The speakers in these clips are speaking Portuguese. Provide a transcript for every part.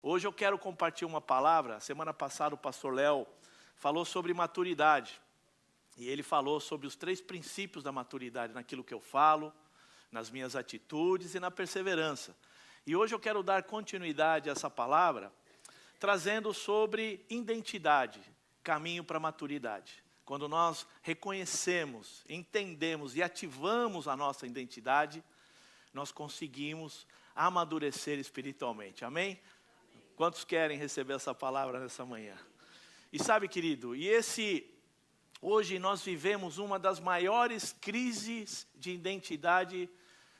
Hoje eu quero compartilhar uma palavra. Semana passada o pastor Léo falou sobre maturidade. E ele falou sobre os 3 princípios da maturidade, naquilo que eu falo, nas minhas atitudes e na perseverança. E hoje eu quero dar continuidade a essa palavra, trazendo sobre identidade, caminho para a maturidade. Quando nós reconhecemos, entendemos e ativamos a nossa identidade, nós conseguimos amadurecer espiritualmente. Amém? Quantos querem receber essa palavra nessa manhã? E sabe, querido, hoje nós vivemos uma das maiores crises de identidade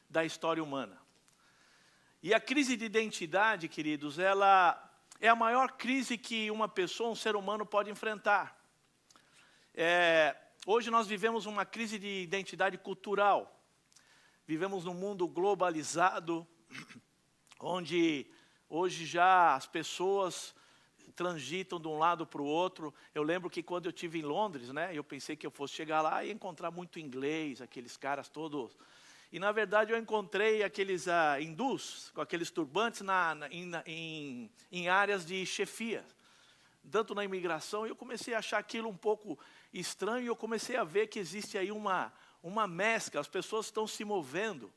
da história humana. E a crise de identidade, queridos, ela é a maior crise que uma pessoa, um ser humano pode enfrentar. Hoje nós vivemos uma crise de identidade cultural. Vivemos num mundo globalizado, onde hoje já as pessoas transitam de um lado para o outro. Eu lembro que quando eu estive em Londres, eu pensei que eu fosse chegar lá e encontrar muito inglês, aqueles caras todos. E na verdade eu encontrei aqueles hindus, com aqueles turbantes em áreas de chefia. Tanto na imigração, eu comecei a achar aquilo um pouco estranho e eu comecei a ver que existe aí uma mescla, as pessoas estão se movendo.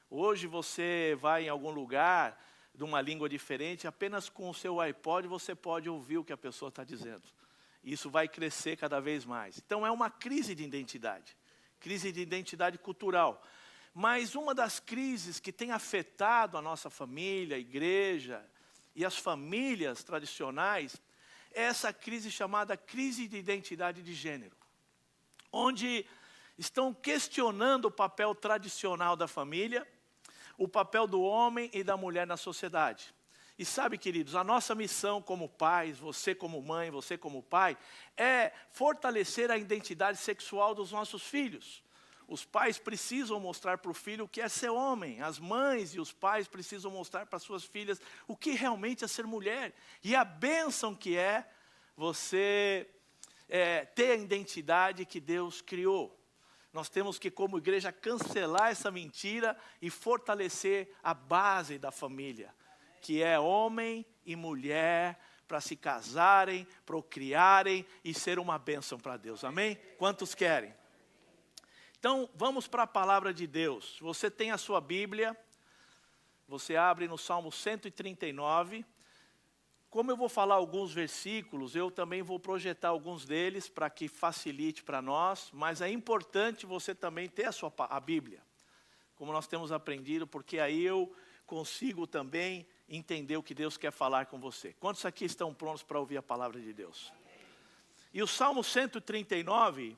Hoje você vai em algum lugar de uma língua diferente, apenas com o seu iPod você pode ouvir o que a pessoa está dizendo. Isso vai crescer cada vez mais. Então é uma crise de identidade cultural. Mas uma das crises que tem afetado a nossa família, a igreja e as famílias tradicionais, é essa crise chamada crise de identidade de gênero. Onde estão questionando o papel tradicional da família, o papel do homem e da mulher na sociedade. E sabe, queridos, a nossa missão como pais, você como mãe, você como pai, é fortalecer a identidade sexual dos nossos filhos. Os pais precisam mostrar para o filho o que é ser homem. As mães e os pais precisam mostrar para suas filhas o que realmente é ser mulher. E a bênção que é você ter a identidade que Deus criou. Nós temos que, como igreja, cancelar essa mentira e fortalecer a base da família, que é homem e mulher, para se casarem, procriarem e ser uma bênção para Deus. Amém? Quantos querem? Então, vamos para a palavra de Deus. Você tem a sua Bíblia, você abre no Salmo 139. Como eu vou falar alguns versículos, eu também vou projetar alguns deles para que facilite para nós, mas é importante você também ter a Bíblia, como nós temos aprendido, porque aí eu consigo também entender o que Deus quer falar com você. Quantos aqui estão prontos para ouvir a palavra de Deus? E o Salmo 139,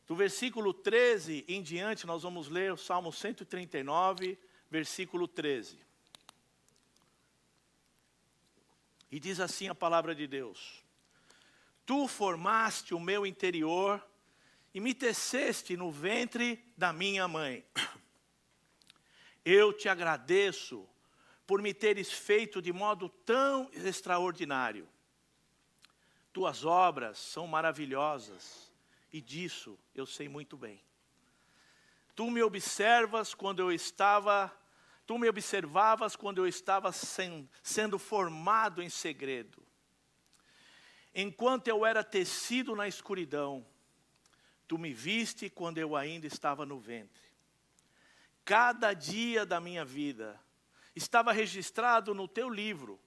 do versículo 13 em diante, nós vamos ler o Salmo 139, versículo 13. E diz assim a palavra de Deus: Tu formaste o meu interior e me teceste no ventre da minha mãe. Eu te agradeço por me teres feito de modo tão extraordinário. Tuas obras são maravilhosas e disso eu sei muito bem. Tu me observavas quando eu estava sendo formado em segredo. Enquanto eu era tecido na escuridão, tu me viste quando eu ainda estava no ventre. Cada dia da minha vida estava registrado no teu livro.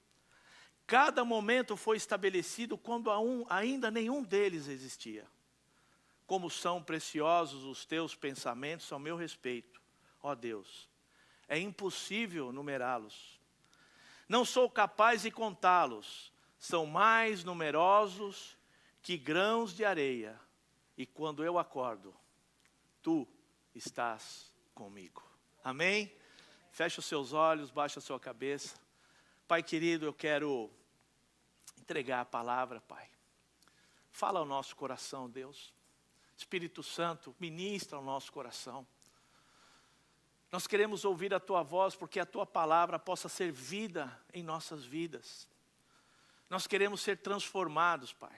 Cada momento foi estabelecido quando ainda nenhum deles existia. Como são preciosos os teus pensamentos ao meu respeito, ó Deus. É impossível numerá-los. Não sou capaz de contá-los. São mais numerosos que grãos de areia. E quando eu acordo, tu estás comigo. Amém? Feche os seus olhos, baixa a sua cabeça. Pai querido, eu quero entregar a palavra, Pai. Fala ao nosso coração, Deus. Espírito Santo, ministra ao nosso coração. Nós queremos ouvir a Tua voz, porque a Tua palavra possa ser vida em nossas vidas. Nós queremos ser transformados, Pai.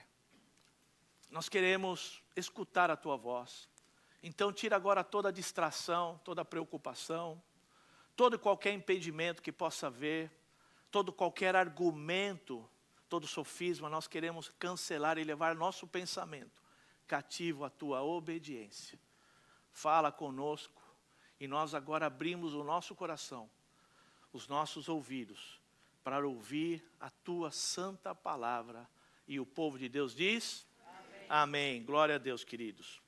Nós queremos escutar a Tua voz. Então tira agora toda a distração, toda a preocupação, todo e qualquer impedimento que possa haver, todo qualquer argumento, todo sofisma, nós queremos cancelar e levar nosso pensamento cativo à tua obediência. Fala conosco e nós agora abrimos o nosso coração, os nossos ouvidos, para ouvir a tua santa palavra. E o povo de Deus diz: amém. Amém. Glória a Deus, queridos.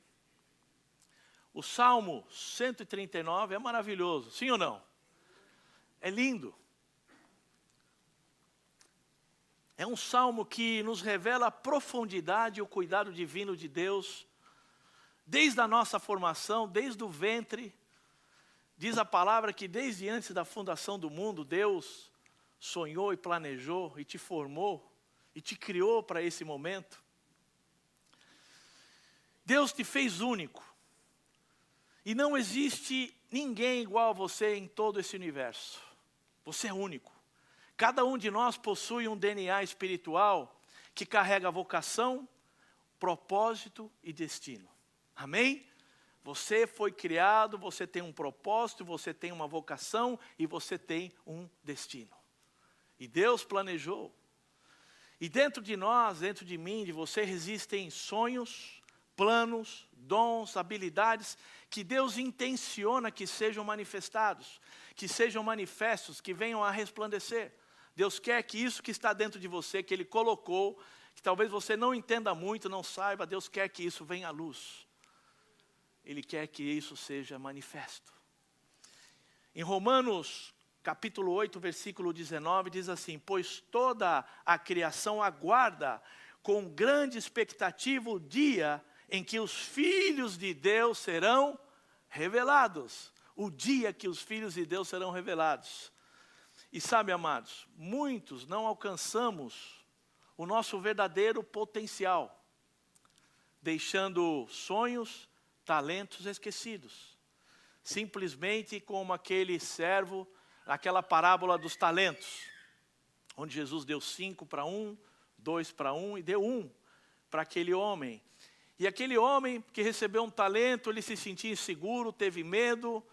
O Salmo 139 é maravilhoso, sim ou não? É lindo. É um salmo que nos revela a profundidade e o cuidado divino de Deus, desde a nossa formação, desde o ventre. Diz a palavra que desde antes da fundação do mundo, Deus sonhou e planejou e te formou e te criou para esse momento. Deus te fez único. E não existe ninguém igual a você em todo esse universo. Você é único. Cada um de nós possui um DNA espiritual que carrega vocação, propósito e destino. Amém? Você foi criado, você tem um propósito, você tem uma vocação e você tem um destino. E Deus planejou. E dentro de nós, dentro de mim, de você, existem sonhos, planos, dons, habilidades que Deus intenciona que sejam manifestados, que sejam manifestos, que venham a resplandecer. Deus quer que isso que está dentro de você, que Ele colocou, que talvez você não entenda muito, não saiba, Deus quer que isso venha à luz. Ele quer que isso seja manifesto. Em Romanos, capítulo 8, versículo 19, diz assim: pois toda a criação aguarda com grande expectativa o dia em que os filhos de Deus serão revelados. O dia que os filhos de Deus serão revelados. E sabe, amados, muitos não alcançamos o nosso verdadeiro potencial, deixando sonhos, talentos esquecidos. Simplesmente como aquele servo, aquela parábola dos talentos, onde Jesus deu 5 para um, 2 para um e deu 1 para aquele homem. E aquele homem que recebeu um talento, ele se sentia inseguro, teve medo,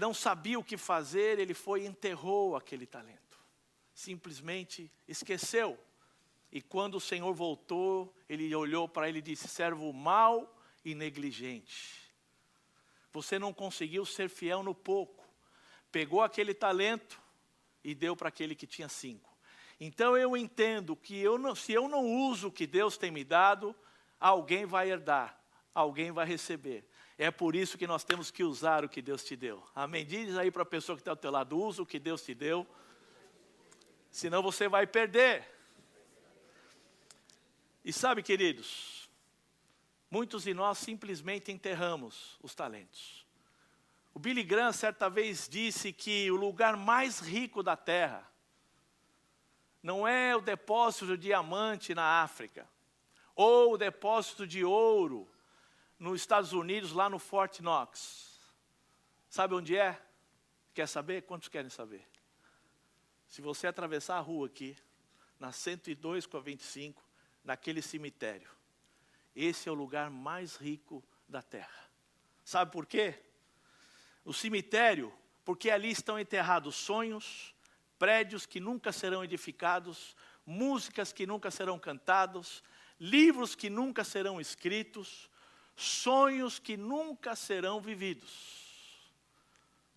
não sabia o que fazer, ele foi e enterrou aquele talento. Simplesmente esqueceu. E quando o Senhor voltou, ele olhou para ele e disse: servo mau e negligente. Você não conseguiu ser fiel no pouco. Pegou aquele talento e deu para aquele que tinha 5. Então eu entendo que se eu não uso o que Deus tem me dado, alguém vai herdar, alguém vai receber. É por isso que nós temos que usar o que Deus te deu. Amém? Diz aí para a pessoa que está ao teu lado: usa o que Deus te deu, senão você vai perder. E sabe, queridos, muitos de nós simplesmente enterramos os talentos. O Billy Graham certa vez disse que o lugar mais rico da terra não é o depósito de diamante na África, ou o depósito de ouro nos Estados Unidos, lá no Fort Knox. Sabe onde é? Quer saber? Quantos querem saber? Se você atravessar a rua aqui, na 102 com a 25, naquele cemitério, esse é o lugar mais rico da terra. Sabe por quê? O cemitério, porque ali estão enterrados sonhos, prédios que nunca serão edificados, músicas que nunca serão cantados, livros que nunca serão escritos, sonhos que nunca serão vividos.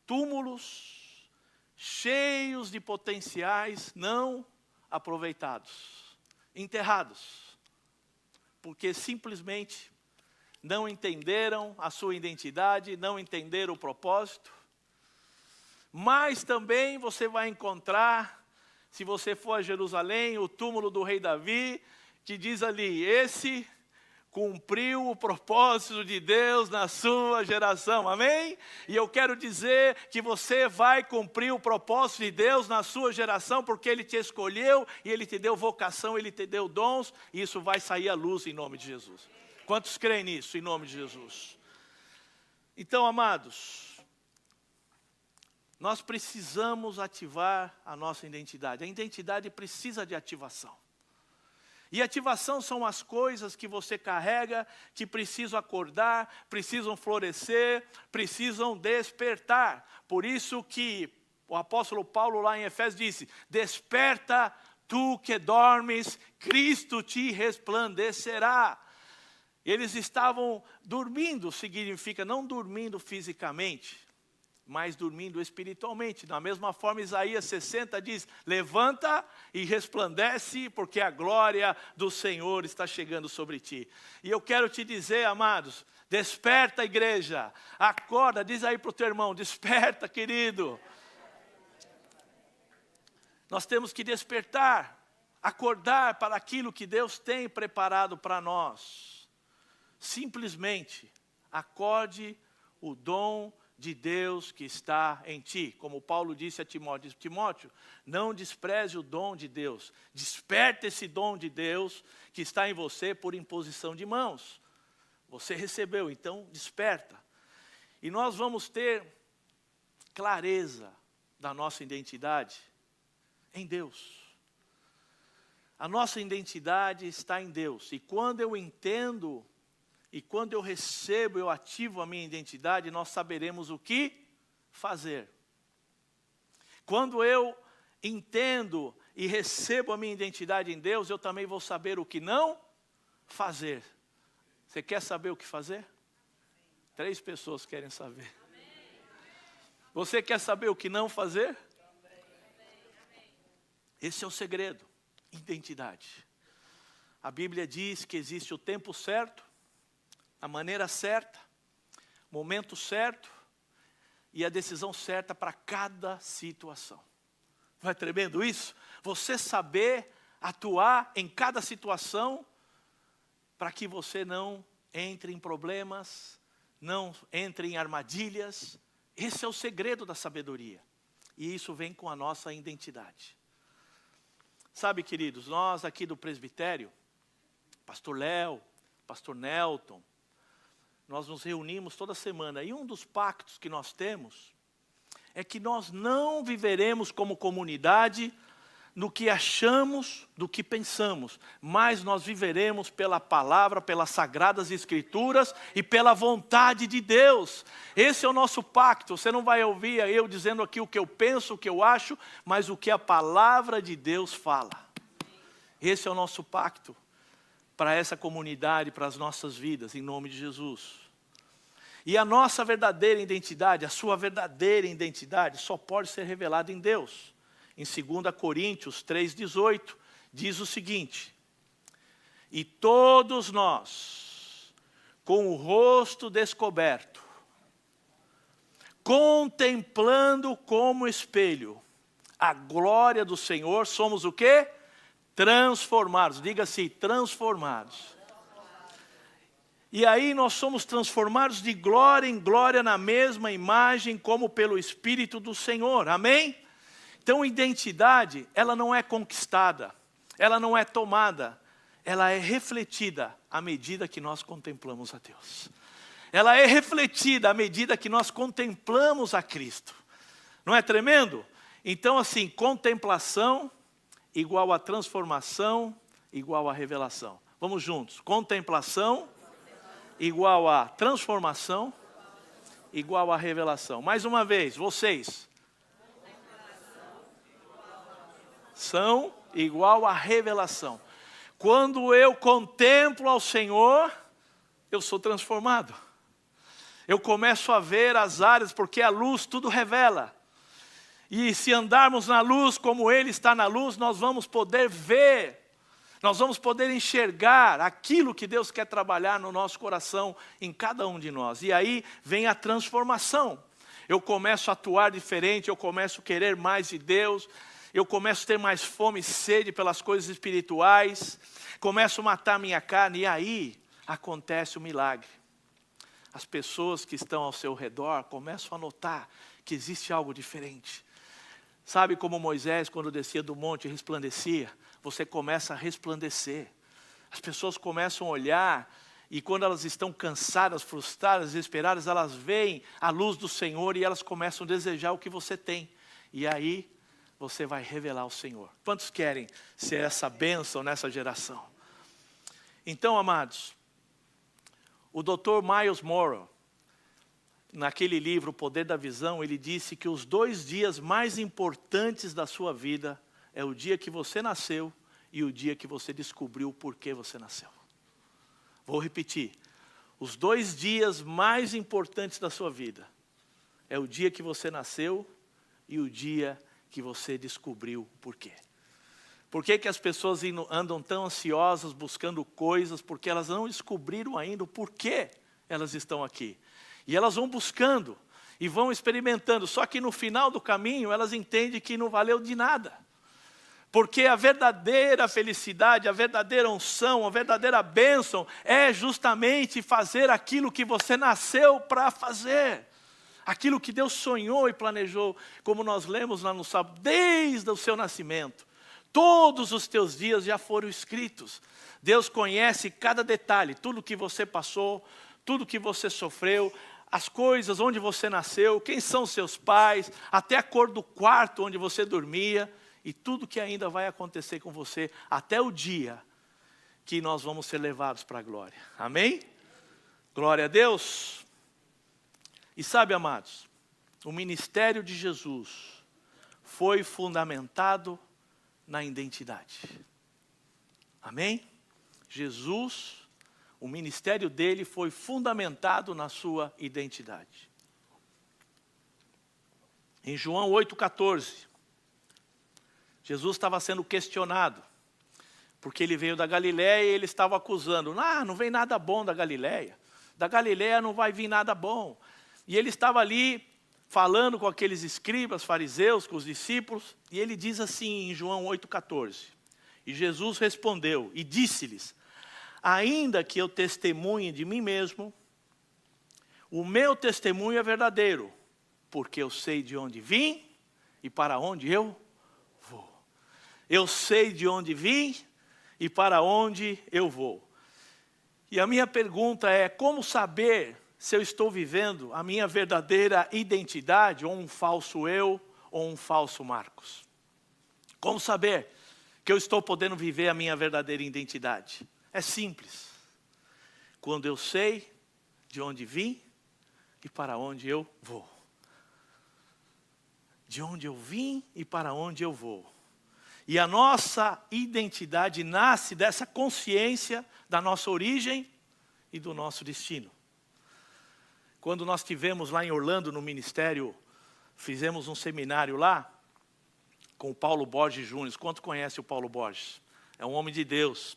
Túmulos cheios de potenciais não aproveitados, enterrados, porque simplesmente não entenderam a sua identidade, não entenderam o propósito. Mas também você vai encontrar, se você for a Jerusalém, o túmulo do rei Davi, que diz ali: esse cumpriu o propósito de Deus na sua geração, amém? E eu quero dizer que você vai cumprir o propósito de Deus na sua geração, porque Ele te escolheu, e Ele te deu vocação, Ele te deu dons, e isso vai sair à luz em nome de Jesus. Quantos creem nisso, em nome de Jesus? Então, amados, nós precisamos ativar a nossa identidade. A identidade precisa de ativação. E ativação são as coisas que você carrega, que precisam acordar, precisam florescer, precisam despertar. Por isso que O apóstolo Paulo lá em Efésios disse: desperta tu que dormes, Cristo te resplandecerá. Eles estavam dormindo, significa não dormindo fisicamente, mas dormindo espiritualmente. Da mesma forma, Isaías 60 diz: levanta e resplandece, porque a glória do Senhor está chegando sobre ti. E eu quero te dizer, amados, desperta, igreja, acorda, diz aí para o teu irmão: desperta, querido. Nós temos que despertar, acordar para aquilo que Deus tem preparado para nós. Simplesmente, acorde o dom de Deus que está em ti. Como Paulo disse a Timóteo: Timóteo, não despreze o dom de Deus. Desperta esse dom de Deus que está em você por imposição de mãos. Você recebeu, então desperta. E nós vamos ter clareza da nossa identidade em Deus. A nossa identidade está em Deus. E quando eu entendo, e quando eu recebo, eu ativo a minha identidade, nós saberemos o que fazer. Quando eu entendo e recebo a minha identidade em Deus, eu também vou saber o que não fazer. Você quer saber o que fazer? 3 pessoas querem saber. Você quer saber o que não fazer? Esse é o segredo, identidade. A Bíblia diz que existe o tempo certo, a maneira certa, o momento certo e a decisão certa para cada situação. Não é tremendo isso? Você saber atuar em cada situação para que você não entre em problemas, não entre em armadilhas. Esse é o segredo da sabedoria. E isso vem com a nossa identidade. Sabe, queridos, nós aqui do presbitério, pastor Léo, pastor Nelton, nós nos reunimos toda semana. E um dos pactos que nós temos é que nós não viveremos como comunidade no que achamos, do que pensamos, mas nós viveremos pela palavra, pelas sagradas escrituras e pela vontade de Deus. Esse é o nosso pacto. Você não vai ouvir eu dizendo aqui o que eu penso, o que eu acho, mas o que a palavra de Deus fala. Esse é o nosso pacto para essa comunidade, para as nossas vidas, em nome de Jesus. E a nossa verdadeira identidade, a sua verdadeira identidade, só pode ser revelada em Deus. Em 2 Coríntios 3,18, diz o seguinte: e todos nós, com o rosto descoberto, contemplando como espelho a glória do Senhor, somos o quê? Transformados. Diga assim: transformados. E aí nós somos transformados de glória em glória na mesma imagem, como pelo Espírito do Senhor. Amém? Então, identidade, ela não é conquistada, ela não é tomada, ela é refletida à medida que nós contemplamos a Deus. Ela é refletida à medida que nós contemplamos a Cristo. Não é tremendo? Então, assim, contemplação igual a transformação, igual a revelação. Vamos juntos. Contemplação igual a transformação, igual a revelação. Mais uma vez, vocês. São igual a revelação. Quando eu contemplo ao Senhor, eu sou transformado. Eu começo a ver as áreas, porque a luz tudo revela. E se andarmos na luz como Ele está na luz, nós vamos poder ver, nós vamos poder enxergar aquilo que Deus quer trabalhar no nosso coração, em cada um de nós. E aí vem a transformação. Eu começo a atuar diferente, eu começo a querer mais de Deus, eu começo a ter mais fome e sede pelas coisas espirituais, começo a matar minha carne, e aí acontece o milagre. As pessoas que estão ao seu redor começam a notar que existe algo diferente. Sabe como Moisés, quando descia do monte, resplandecia? Você começa a resplandecer. As pessoas começam a olhar, e quando elas estão cansadas, frustradas, desesperadas, elas veem a luz do Senhor e elas começam a desejar o que você tem. E aí você vai revelar o Senhor. Quantos querem ser essa bênção nessa geração? Então, amados, o Dr. Miles Morrow, naquele livro, O Poder da Visão, ele disse que os 2 dias mais importantes da sua vida é o dia que você nasceu e o dia que você descobriu o porquê você nasceu. Vou repetir. Os 2 dias mais importantes da sua vida é o dia que você nasceu e o dia que você descobriu o porquê. Por que as pessoas andam tão ansiosas buscando coisas? Porque elas não descobriram ainda o porquê elas estão aqui. E elas vão buscando e vão experimentando. Só que no final do caminho elas entendem que não valeu de nada. Porque a verdadeira felicidade, a verdadeira unção, a verdadeira bênção é justamente fazer aquilo que você nasceu para fazer. Aquilo que Deus sonhou e planejou, como nós lemos lá no Salmo, desde o seu nascimento. Todos os teus dias já foram escritos. Deus conhece cada detalhe, tudo que você passou, tudo que você sofreu, as coisas, onde você nasceu, quem são seus pais, até a cor do quarto onde você dormia, e tudo que ainda vai acontecer com você, até o dia que nós vamos ser levados para a glória. Amém? Glória a Deus. E sabe, amados, o ministério de Jesus foi fundamentado na identidade. Amém? Jesus, o ministério dele foi fundamentado na sua identidade. Em João 8,14, Jesus estava sendo questionado, porque ele veio da Galileia e ele estava acusando, não vem nada bom da Galileia não vai vir nada bom. E ele estava ali falando com aqueles escribas, fariseus, com os discípulos, e ele diz assim em João 8,14, e Jesus respondeu e disse-lhes, ainda que eu testemunhe de mim mesmo, o meu testemunho é verdadeiro, porque eu sei de onde vim e para onde eu vou. Eu sei de onde vim e para onde eu vou. E a minha pergunta é, como saber se eu estou vivendo a minha verdadeira identidade, ou um falso eu, ou um falso Marcos? Como saber que eu estou podendo viver a minha verdadeira identidade? É simples. Quando eu sei de onde vim e para onde eu vou. De onde eu vim e para onde eu vou. E a nossa identidade nasce dessa consciência da nossa origem e do nosso destino. Quando nós estivemos lá em Orlando no ministério, fizemos um seminário lá com o Paulo Borges Júnior. Quanto conhece o Paulo Borges? É um homem de Deus.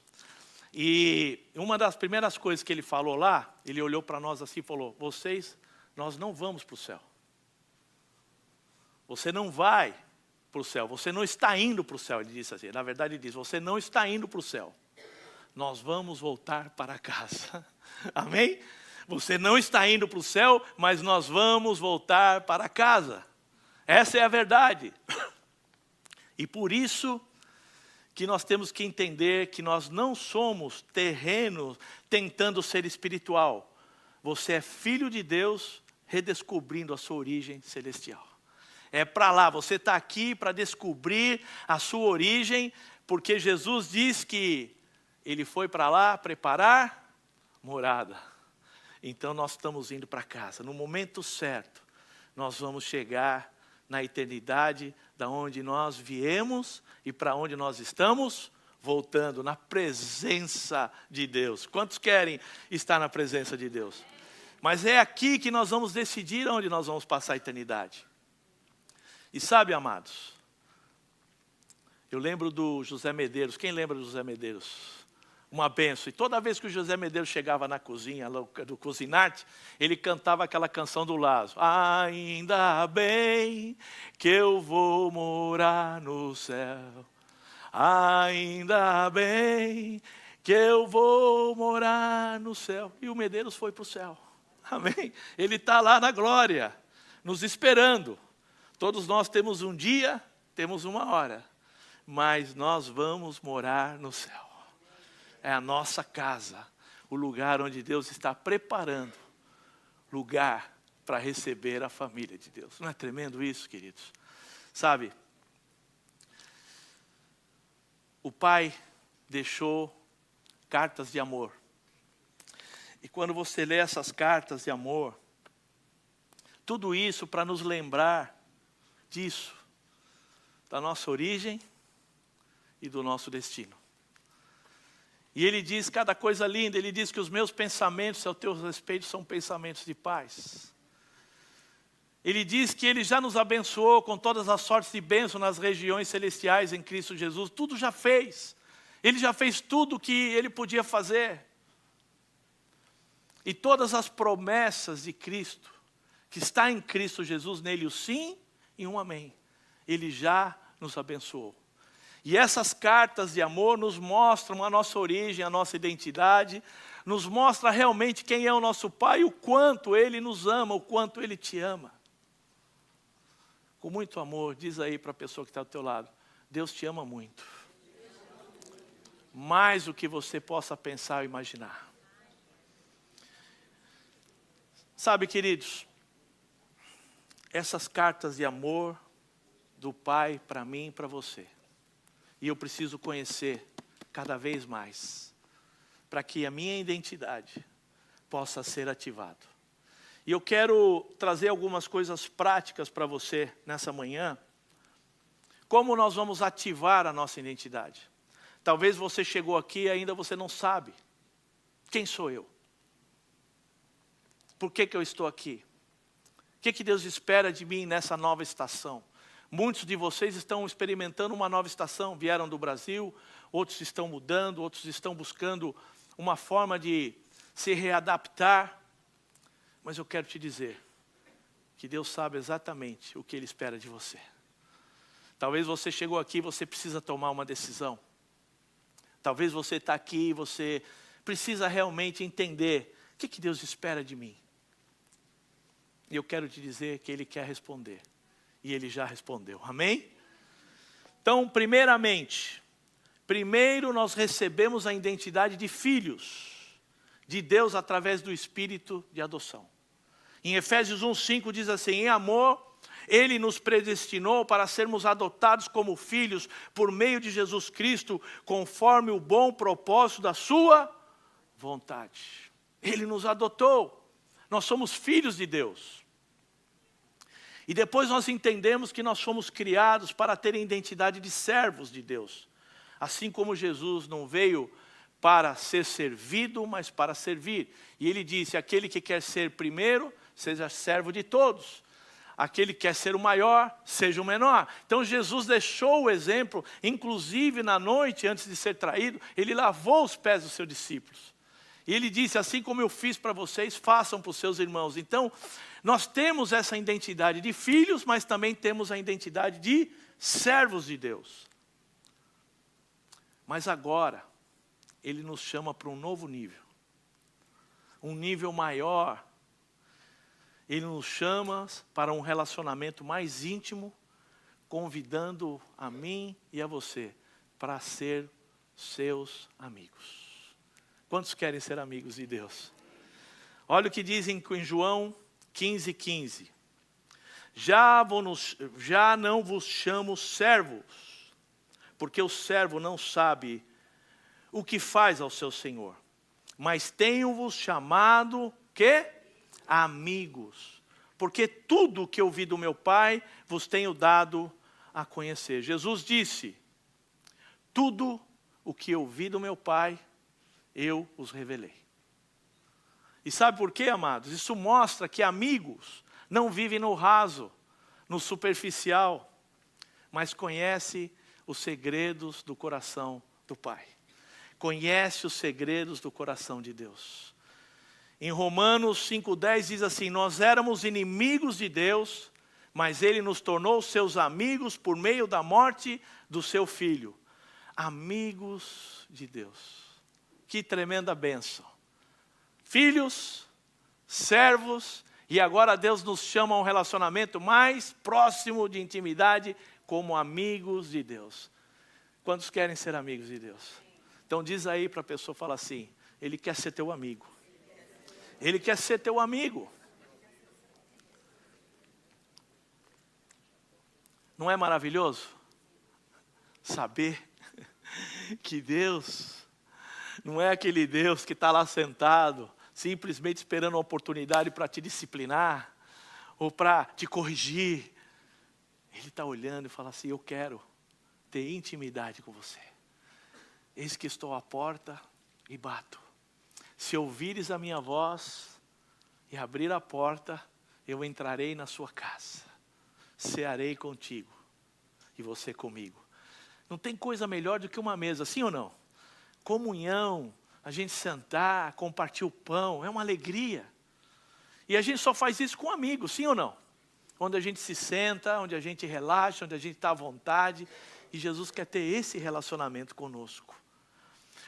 E uma das primeiras coisas que ele falou lá, ele olhou para nós assim e falou, nós não vamos para o céu. Você não vai para o céu, você não está indo para o céu, ele disse assim. Na verdade ele diz, você não está indo para o céu. Nós vamos voltar para casa. Amém? Você não está indo para o céu, mas nós vamos voltar para casa. Essa é a verdade. E por isso que nós temos que entender que nós não somos terrenos tentando ser espiritual. Você é filho de Deus redescobrindo a sua origem celestial. É para lá, você está aqui para descobrir a sua origem, porque Jesus diz que Ele foi para lá preparar morada. Então nós estamos indo para casa. No momento certo, nós vamos chegar na eternidade, da onde nós viemos e para onde nós estamos voltando, na presença de Deus. Quantos querem estar na presença de Deus? Mas é aqui que nós vamos decidir onde nós vamos passar a eternidade. E sabe, amados, eu lembro do José Medeiros. Quem lembra do José Medeiros? Uma benção. E toda vez que o José Medeiros chegava na cozinha, do Cusinarte, ele cantava aquela canção do Lázaro. Ainda bem que eu vou morar no céu. Ainda bem que eu vou morar no céu. E o Medeiros foi para o céu. Amém? Ele está lá na glória, nos esperando. Todos nós temos um dia, temos uma hora, mas nós vamos morar no céu. É a nossa casa, o lugar onde Deus está preparando lugar para receber a família de Deus. Não é tremendo isso, queridos? Sabe, o pai deixou cartas de amor. E quando você lê essas cartas de amor, Tudo isso para nos lembrar disso, da nossa origem e do nosso destino. E ele diz cada coisa linda, ele diz que os meus pensamentos ao teu respeito são pensamentos de paz. Ele diz que ele já nos abençoou com todas as sortes de bênção nas regiões celestiais em Cristo Jesus. Tudo já fez. Ele já fez tudo o que ele podia fazer. E todas as promessas de Cristo, que está em Cristo Jesus, nele o sim e um amém. Ele já nos abençoou. E essas cartas de amor nos mostram a nossa origem, a nossa identidade, nos mostra realmente quem é o nosso Pai, o quanto Ele nos ama, o quanto Ele te ama. Com muito amor, diz aí para a pessoa que está do teu lado, Deus te ama muito. Mais do que você possa pensar ou imaginar. Sabe, queridos, essas cartas de amor do Pai para mim e para você, e eu preciso conhecer cada vez mais, para que a minha identidade possa ser ativada. E eu quero trazer algumas coisas práticas para você nessa manhã. Como nós vamos ativar a nossa identidade? Talvez você chegou aqui e ainda você não sabe. Quem sou eu? Por que eu estou aqui? O que Deus espera de mim nessa nova estação? Muitos de vocês estão experimentando uma nova estação. Vieram do Brasil, outros estão mudando, outros estão buscando uma forma de se readaptar. Mas eu quero te dizer que Deus sabe exatamente o que Ele espera de você. Talvez você chegou aqui e você precisa tomar uma decisão. Talvez você está aqui e você precisa realmente entender o que Deus espera de mim. E eu quero te dizer que Ele quer responder. E Ele já respondeu. Amém? Então, primeiro nós recebemos a identidade de filhos de Deus através do Espírito de adoção. Em Efésios 1:5 diz assim, em amor, Ele nos predestinou para sermos adotados como filhos por meio de Jesus Cristo, conforme o bom propósito da sua vontade. Ele nos adotou. Nós somos filhos de Deus. E depois nós entendemos que nós fomos criados para ter a identidade de servos de Deus. Assim como Jesus não veio para ser servido, mas para servir. E Ele disse, aquele que quer ser primeiro, seja servo de todos. Aquele que quer ser o maior, seja o menor. Então Jesus deixou o exemplo, inclusive na noite antes de ser traído, Ele lavou os pés dos seus discípulos. E Ele disse, assim como eu fiz para vocês, façam para os seus irmãos. Então, nós temos essa identidade de filhos, mas também temos a identidade de servos de Deus. Mas agora, Ele nos chama para um novo nível. Um nível maior. Ele nos chama para um relacionamento mais íntimo, convidando a mim e a você para ser seus amigos. Quantos querem ser amigos de Deus? Olha o que diz em João 15:15. Já não vos chamo servos, porque o servo não sabe o que faz ao seu senhor. Mas tenho-vos chamado, que? Amigos. Porque tudo o que ouvi do meu Pai, vos tenho dado a conhecer. Jesus disse, tudo o que ouvi do meu Pai, eu os revelei. E sabe por quê, amados? Isso mostra que amigos não vivem no raso, no superficial, mas conhecem os segredos do coração do Pai. Conhece os segredos do coração de Deus. Em Romanos 5:10 diz assim, nós éramos inimigos de Deus, mas Ele nos tornou seus amigos por meio da morte do seu Filho. Amigos de Deus. Que tremenda bênção. Filhos, servos, e agora Deus nos chama a um relacionamento mais próximo de intimidade como amigos de Deus. Quantos querem ser amigos de Deus? Então diz aí para a pessoa, fala assim, Ele quer ser teu amigo. Ele quer ser teu amigo. Não é maravilhoso? Saber que Deus não é aquele Deus que está lá sentado, simplesmente esperando uma oportunidade para te disciplinar, ou para te corrigir. Ele está olhando e fala assim, eu quero ter intimidade com você. Eis que estou à porta e bato. Se ouvires a minha voz e abrir a porta, eu entrarei na sua casa. Cearei contigo e você comigo. Não tem coisa melhor do que uma mesa, sim ou não? Comunhão, a gente sentar, compartilhar o pão, é uma alegria. E a gente só faz isso com amigos, sim ou não? Onde a gente se senta, onde a gente relaxa, onde a gente está à vontade. E Jesus quer ter esse relacionamento conosco.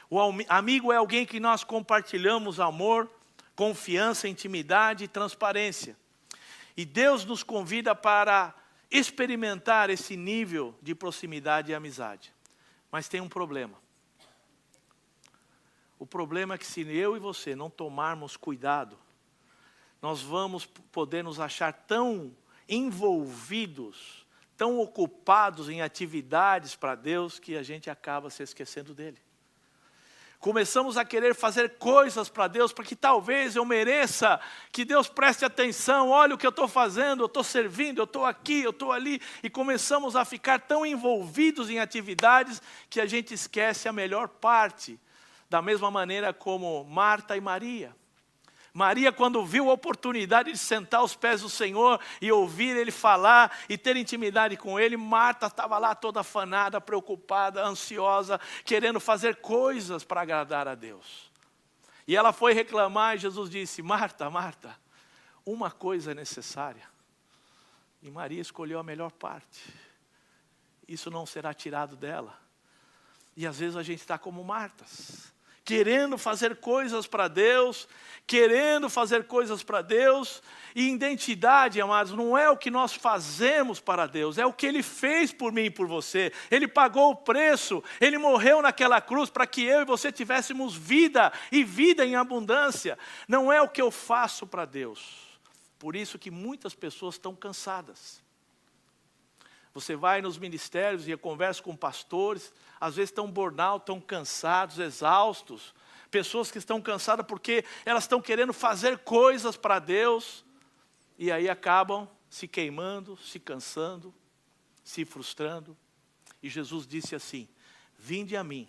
O amigo é alguém que nós compartilhamos amor, confiança, intimidade e transparência. E Deus nos convida para experimentar esse nível de proximidade e amizade. Mas tem um problema. O problema é que se eu e você não tomarmos cuidado, nós vamos poder nos achar tão envolvidos, tão ocupados em atividades para Deus, que a gente acaba se esquecendo dele. Começamos a querer fazer coisas para Deus, para que talvez eu mereça que Deus preste atenção. Olha o que eu estou fazendo, eu estou servindo, eu estou aqui, eu estou ali. E começamos a ficar tão envolvidos em atividades que a gente esquece a melhor parte. Da mesma maneira como Marta e Maria. Maria, quando viu a oportunidade de sentar aos pés do Senhor e ouvir Ele falar e ter intimidade com Ele, Marta estava lá toda afanada, preocupada, ansiosa, querendo fazer coisas para agradar a Deus. E ela foi reclamar e Jesus disse, Marta, Marta, uma coisa é necessária. E Maria escolheu a melhor parte. Isso não será tirado dela. E às vezes a gente está como Martas. Querendo fazer coisas para Deus, e identidade, amados, não é o que nós fazemos para Deus, é o que Ele fez por mim e por você. Ele pagou o preço, Ele morreu naquela cruz para que eu e você tivéssemos vida, e vida em abundância. Não é o que eu faço para Deus. Por isso que muitas pessoas estão cansadas. Você vai nos ministérios e conversa com pastores, às vezes estão burnout, estão cansados, exaustos. Pessoas que estão cansadas porque elas estão querendo fazer coisas para Deus. E aí acabam se queimando, se cansando, se frustrando. E Jesus disse assim, vinde a mim,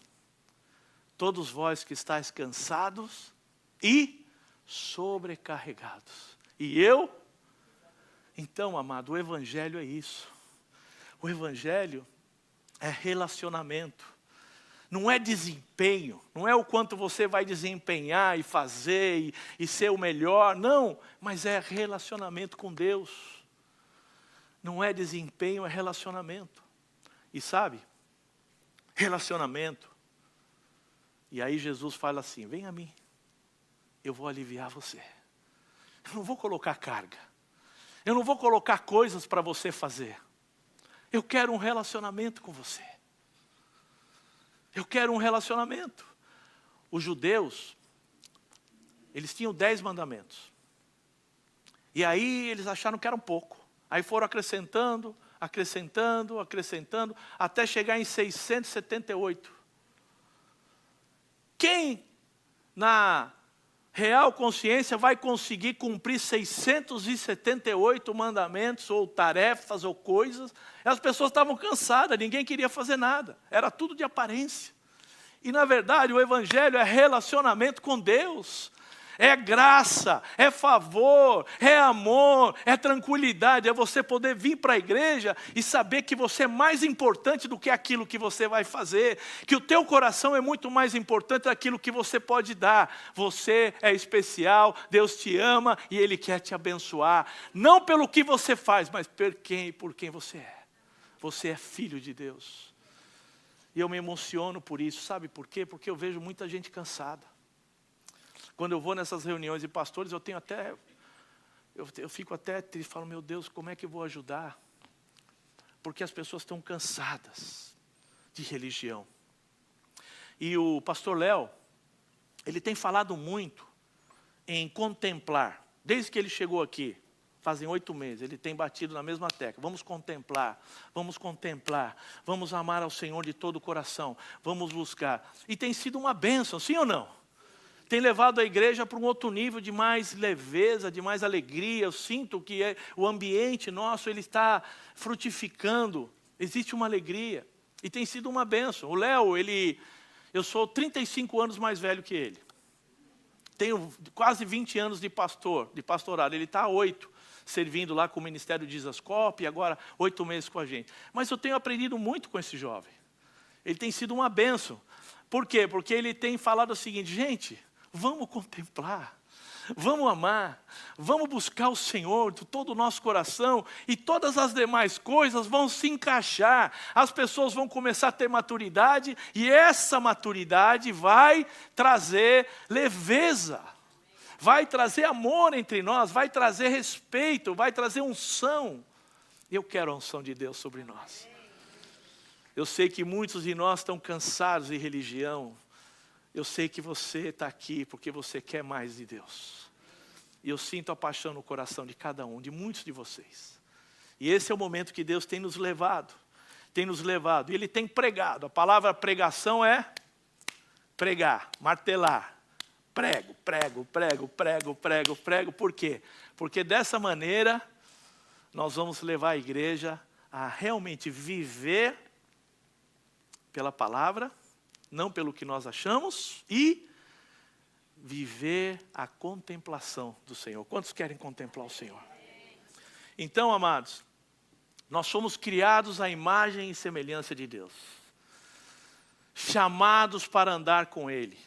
todos vós que estáis cansados e sobrecarregados. E eu? Então, amado, o Evangelho é isso. O Evangelho é relacionamento, não é desempenho, não é o quanto você vai desempenhar e fazer e ser o melhor, não, mas é relacionamento com Deus. Não é desempenho, é relacionamento. E sabe, relacionamento. E aí Jesus fala assim, vem a mim, eu vou aliviar você. Eu não vou colocar carga, eu não vou colocar coisas para você fazer. Eu quero um relacionamento com você. Eu quero um relacionamento. Os judeus, eles tinham 10 mandamentos. E aí eles acharam que era um pouco. Aí foram acrescentando, até chegar em 678. Quem na real consciência vai conseguir cumprir 678 mandamentos, ou tarefas, ou coisas? As pessoas estavam cansadas, ninguém queria fazer nada. Era tudo de aparência. E na verdade o Evangelho é relacionamento com Deus. É graça, é favor, é amor, é tranquilidade. É você poder vir para a igreja e saber que você é mais importante do que aquilo que você vai fazer. Que o teu coração é muito mais importante daquilo que você pode dar. Você é especial, Deus te ama e Ele quer te abençoar. Não pelo que você faz, mas por quem você é. Você é filho de Deus. E eu me emociono por isso. Sabe por quê? Porque eu vejo muita gente cansada. Quando eu vou nessas reuniões de pastores, eu fico até triste, falo, meu Deus, como é que eu vou ajudar? Porque as pessoas estão cansadas de religião. E o pastor Léo, ele tem falado muito em contemplar. Desde que ele chegou aqui, fazem 8 meses, ele tem batido na mesma tecla. Vamos contemplar, vamos amar ao Senhor de todo o coração, vamos buscar. E tem sido uma bênção, sim ou não? tem levado a igreja para um outro nível de mais leveza, de mais alegria. Eu sinto que o ambiente nosso ele está frutificando, existe uma alegria e tem sido uma bênção. O Léo, eu sou 35 anos mais velho que ele. Tenho quase 20 anos de pastorado. Ele está há 8, servindo lá com o Ministério de Isascope, e agora 8 meses com a gente. Mas eu tenho aprendido muito com esse jovem. Ele tem sido uma bênção. Por quê? Porque ele tem falado o seguinte: gente, vamos contemplar, vamos amar, vamos buscar o Senhor de todo o nosso coração, e todas as demais coisas vão se encaixar. As pessoas vão começar a ter maturidade, e essa maturidade vai trazer leveza, vai trazer amor entre nós, vai trazer respeito, vai trazer unção. Eu quero a unção de Deus sobre nós. Eu sei que muitos de nós estão cansados de religião. Eu sei que você está aqui porque você quer mais de Deus. E eu sinto a paixão no coração de cada um, de muitos de vocês. E esse é o momento que Deus tem nos levado. Tem nos levado. E Ele tem pregado. A palavra pregação é pregar, martelar. Prego, prego, prego, prego, prego, prego. Por quê? Porque dessa maneira nós vamos levar a igreja a realmente viver pela palavra, não pelo que nós achamos, e viver a contemplação do Senhor. Quantos querem contemplar o Senhor? Então, amados, nós somos criados à imagem e semelhança de Deus, chamados para andar com Ele,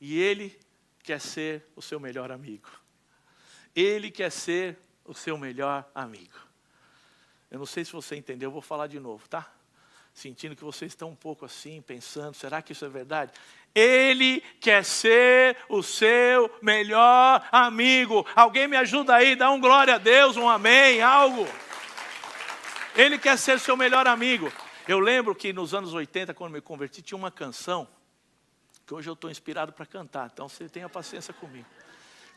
e Ele quer ser o seu melhor amigo. Ele quer ser o seu melhor amigo. Eu não sei se você entendeu, eu vou falar de novo, tá? Sentindo que vocês estão um pouco assim, pensando, será que isso é verdade? Ele quer ser o seu melhor amigo. Alguém me ajuda aí, dá um glória a Deus, um amém, algo. Ele quer ser seu melhor amigo. Eu lembro que nos anos 80, quando me converti, tinha uma canção, que hoje eu estou inspirado para cantar, então você tenha paciência comigo.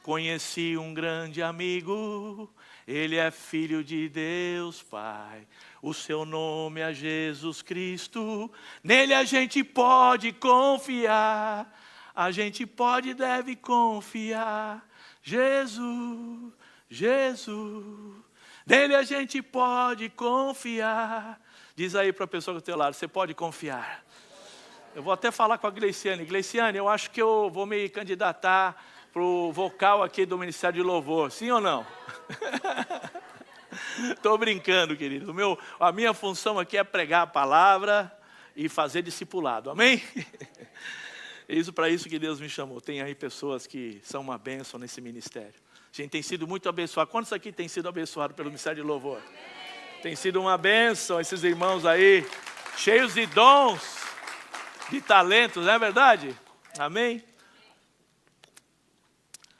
Conheci um grande amigo, ele é filho de Deus Pai. O seu nome é Jesus Cristo, nele a gente pode confiar. A gente pode e deve confiar. Jesus, Jesus, nele a gente pode confiar. Diz aí para a pessoa do teu lado, você pode confiar. Eu vou até falar com a Gleiciane. Gleiciane, eu acho que eu vou me candidatar para o vocal aqui do Ministério de Louvor, sim ou não? Estou brincando, querido. A minha função aqui é pregar a palavra e fazer discipulado, amém? Para isso que Deus me chamou. Tem aí pessoas que são uma bênção nesse ministério. A gente tem sido muito abençoado. Quantos aqui têm sido abençoados pelo Ministério de Louvor? Tem sido uma bênção esses irmãos aí, cheios de dons, de talentos, não é verdade? Amém?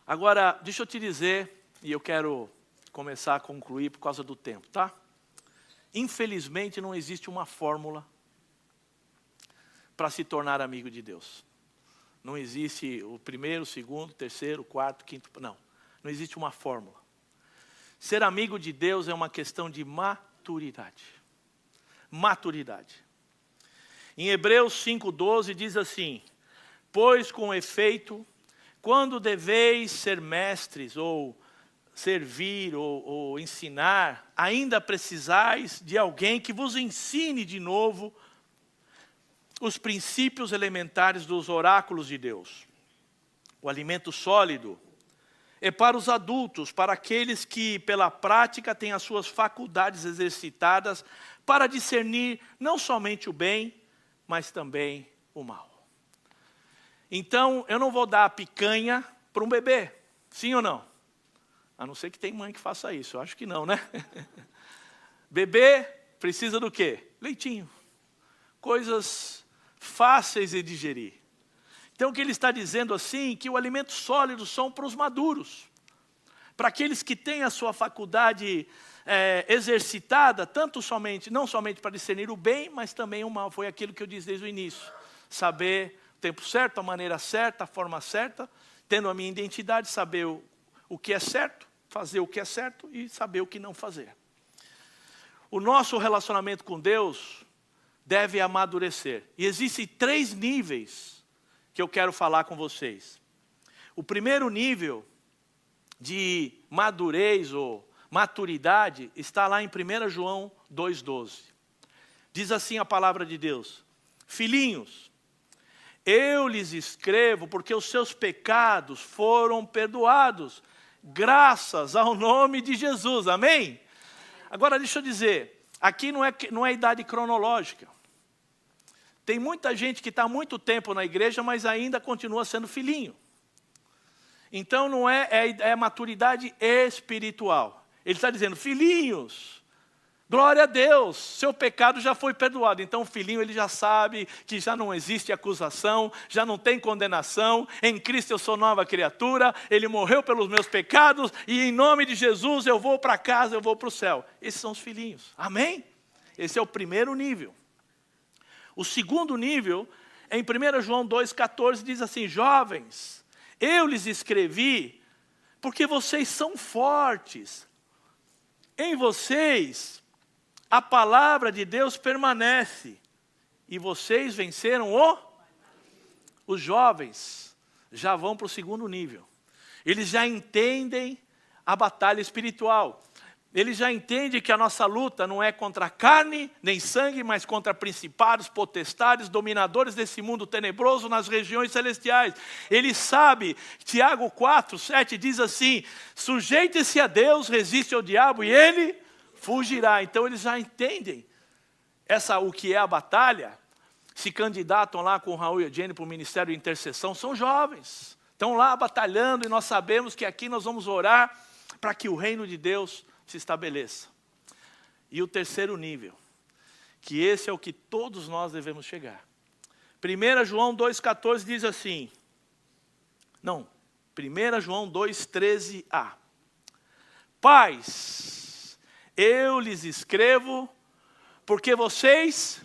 Agora, deixa eu te dizer, e eu quero começar a concluir por causa do tempo, tá? Infelizmente não existe uma fórmula para se tornar amigo de Deus. Não existe o primeiro, o segundo, o terceiro, o quarto, o quinto, não existe uma fórmula. Ser amigo de Deus é uma questão de maturidade. Maturidade. Em Hebreus 5,12 diz assim: pois com efeito, quando deveis ser mestres, ou servir, ou ensinar, ainda precisais de alguém que vos ensine de novo os princípios elementares dos oráculos de Deus. O alimento sólido é para os adultos, para aqueles que pela prática têm as suas faculdades exercitadas para discernir não somente o bem, mas também o mal. Então, eu não vou dar a picanha para um bebê, sim ou não? A não ser que tem mãe que faça isso, eu acho que não, né? Bebê precisa do quê? Leitinho. Coisas fáceis de digerir. Então, o que ele está dizendo assim, que o alimento sólido são para os maduros. Para aqueles que têm a sua faculdade exercitada, não somente para discernir o bem, mas também o mal. Foi aquilo que eu disse desde o início. Saber o tempo certo, a maneira certa, a forma certa, tendo a minha identidade, saber o que é certo, fazer o que é certo e saber o que não fazer. O nosso relacionamento com Deus deve amadurecer. E existem 3 níveis que eu quero falar com vocês. O primeiro nível de madurez ou maturidade está lá em 1 João 2,12. Diz assim a palavra de Deus: filhinhos, eu lhes escrevo porque os seus pecados foram perdoados, graças ao nome de Jesus. Amém? Agora deixa eu dizer, aqui não é idade cronológica. Tem muita gente que está há muito tempo na igreja, mas ainda continua sendo filhinho. Então não é maturidade espiritual. Ele está dizendo, filhinhos, glória a Deus, seu pecado já foi perdoado. Então o filhinho ele já sabe que já não existe acusação, já não tem condenação. Em Cristo eu sou nova criatura, Ele morreu pelos meus pecados e em nome de Jesus eu vou para casa, eu vou para o céu. Esses são os filhinhos, amém? Esse é o primeiro nível. O segundo nível, em 1 João 2,14, diz assim, jovens, eu lhes escrevi porque vocês são fortes. Em vocês, a palavra de Deus permanece. E vocês venceram Os jovens já vão para o segundo nível. Eles já entendem a batalha espiritual. Eles já entendem que a nossa luta não é contra carne nem sangue, mas contra principados, potestades, dominadores desse mundo tenebroso nas regiões celestiais. Ele sabe, Tiago 4:7 diz assim, sujeite-se a Deus, resiste ao diabo e ele fugirá. Então eles já entendem o que é a batalha. Se candidatam lá com o Raul e a Jenny para o Ministério de Intercessão, são jovens. Estão lá batalhando e nós sabemos que aqui nós vamos orar para que o reino de Deus se estabeleça. E o terceiro nível, que esse é o que todos nós devemos chegar. 1 João 2,14 diz assim, 1 João 2,13a. Pais, eu lhes escrevo porque vocês